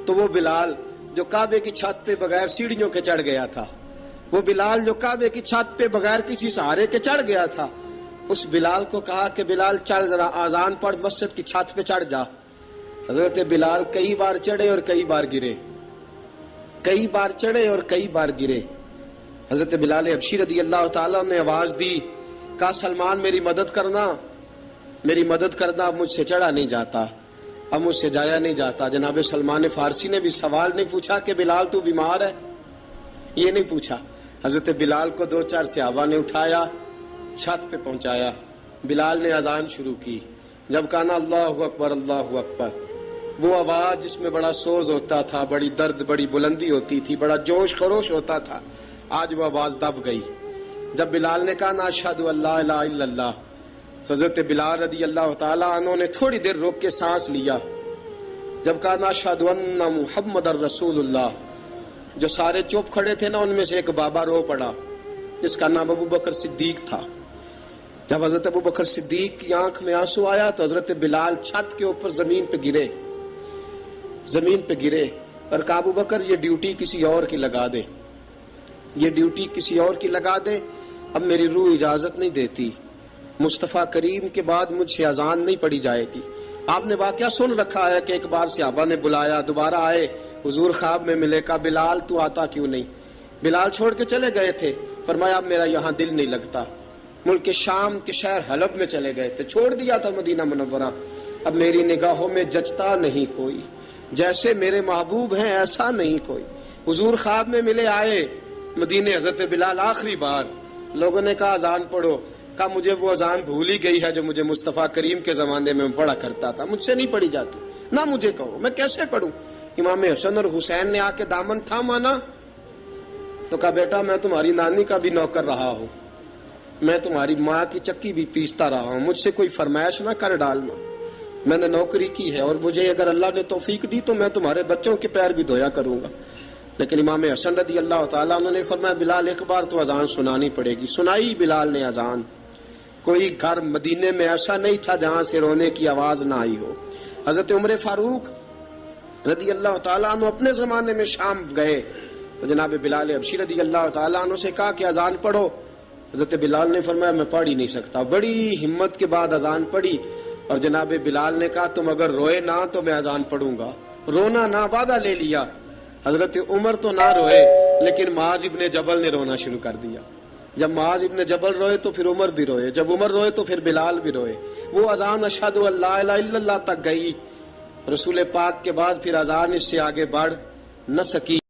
تو وہ بلال جو کعبے کی چھت پہ بغیر سیڑھیوں کے چڑھ گیا تھا، وہ بلال جو کعبے کی چھت پہ بغیر کسی سہارے کے چڑھ گیا تھا، اس بلال کو کہا کہ بلال چل ذرا آذان پڑھ مسجد کی چھت پہ چڑھ جا. حضرت بلال کئی بار چڑھے اور کئی بار گرے، کئی بار چڑھے اور کئی بار گرے. حضرت بلال حبشی رضی اللہ تعالیٰ نے آواز دی، کہا سلمان میری مدد کرنا، میری مدد کرنا. اب مجھ سے چڑھا نہیں جاتا، اب مجھ سے جایا نہیں جاتا. جناب سلمان فارسی نے بھی سوال نہیں پوچھا کہ بلال تو بیمار ہے، یہ نہیں پوچھا. حضرت بلال کو 2-4 صحابہ نے اٹھایا، چھت پہ پہنچایا. بلال نے اذان شروع کی. جب کہا نا اللہ اکبر اللہ اکبر، وہ آواز جس میں بڑا سوز ہوتا تھا، بڑی درد، بڑی بلندی ہوتی تھی، بڑا جوش خروش ہوتا تھا، آج وہ آواز دب گئی. جب بلال نے کہا نا اشہد ان لا الہ الا اللہ، حضرت بلال رضی اللہ تعالیٰ عنہ نے تھوڑی دیر روک کے سانس لیا. جب کہا نا اشہد ان محمد الرسول اللہ، جو سارے چپ کھڑے تھے نا ان میں سے ایک بابا رو پڑا جس کا نام ابو بکر صدیق تھا. جب حضرت ابو بکر صدیق کی آنکھ میں آنسو آیا تو حضرت بلال چھت کے اوپر زمین پہ گرے، زمین پہ گرے اور کہا ابو بکر یہ ڈیوٹی کسی اور کی لگا دے، یہ ڈیوٹی کسی اور کی لگا دے، اب میری روح اجازت نہیں دیتی، مصطفیٰ کریم کے بعد مجھ سے اذان نہیں پڑھی جائے گی. آپ نے واقعہ سن رکھا ہے کہ ایک بار صحابہ نے بلایا، دوبارہ آئے، حضور خواب میں ملے. کہا بلال تو آتا کیوں نہیں؟ بلال چھوڑ کے چلے گئے تھے. فرمایا اب میرا یہاں دل نہیں لگتا. ملک شام کے شہر حلب میں چلے گئے تھے، چھوڑ دیا تھا مدینہ منورہ. اب میری نگاہوں میں جچتا نہیں کوئی، جیسے میرے محبوب ہیں ایسا نہیں کوئی. حضور خواب میں ملے، آئے مدینے. حضرت بلال آخری بار، لوگوں نے کہا اذان پڑھو. کہا مجھے وہ اذان بھول ہی گئی ہے جو مجھے مصطفیٰ کریم کے زمانے میں پڑھا کرتا تھا، مجھ سے نہیں پڑھی جاتی. نہ مجھے کہو، میں کیسے پڑھوں؟ امام حسن اور حسین نے آ کے دامن تھاما نا تو کہا بیٹا میں تمہاری نانی کا بھی نوکر رہا ہوں، میں تمہاری ماں کی چکی بھی پیستا رہا ہوں، مجھ سے کوئی فرمائش نہ کر ڈالنا. میں نے نوکری کی ہے اور مجھے اگر اللہ نے توفیق دی تو میں تمہارے بچوں کے پیر بھی دھویا کروں گا. لیکن امام حسن رضی اللہ تعالیٰ عنہ نے فرمایا بلال ایک بار تو اذان سنانی پڑے گی. سنائی بلال نے اذان. کوئی گھر مدینے میں ایسا نہیں تھا جہاں سے رونے کی آواز نہ آئی ہو. حضرت عمر فاروق رضی اللہ تعالیٰ عنہ اپنے زمانے میں شام گئے تو جناب بلال حبشی رضی اللہ تعالیٰ عنہ سے کہا کہ اذان پڑھو. حضرت بلال نے فرمایا میں پڑھ ہی نہیں سکتا. بڑی ہمت کے بعد اذان پڑھی اور جناب بلال نے کہا تم اگر روئے نہ تو میں اذان پڑھوں گا. رونا نہ، وعدہ لے لیا. حضرت عمر تو نہ روئے لیکن معاذ ابن جبل نے رونا شروع کر دیا. جب معاذ ابن جبل روئے تو پھر عمر بھی روئے، جب عمر روئے تو پھر بلال بھی روئے. وہ اذان اشہد ان لا الہ الا اللہ تک گئی. رسول پاک کے بعد پھر اذان اس سے آگے بڑھ نہ سکی.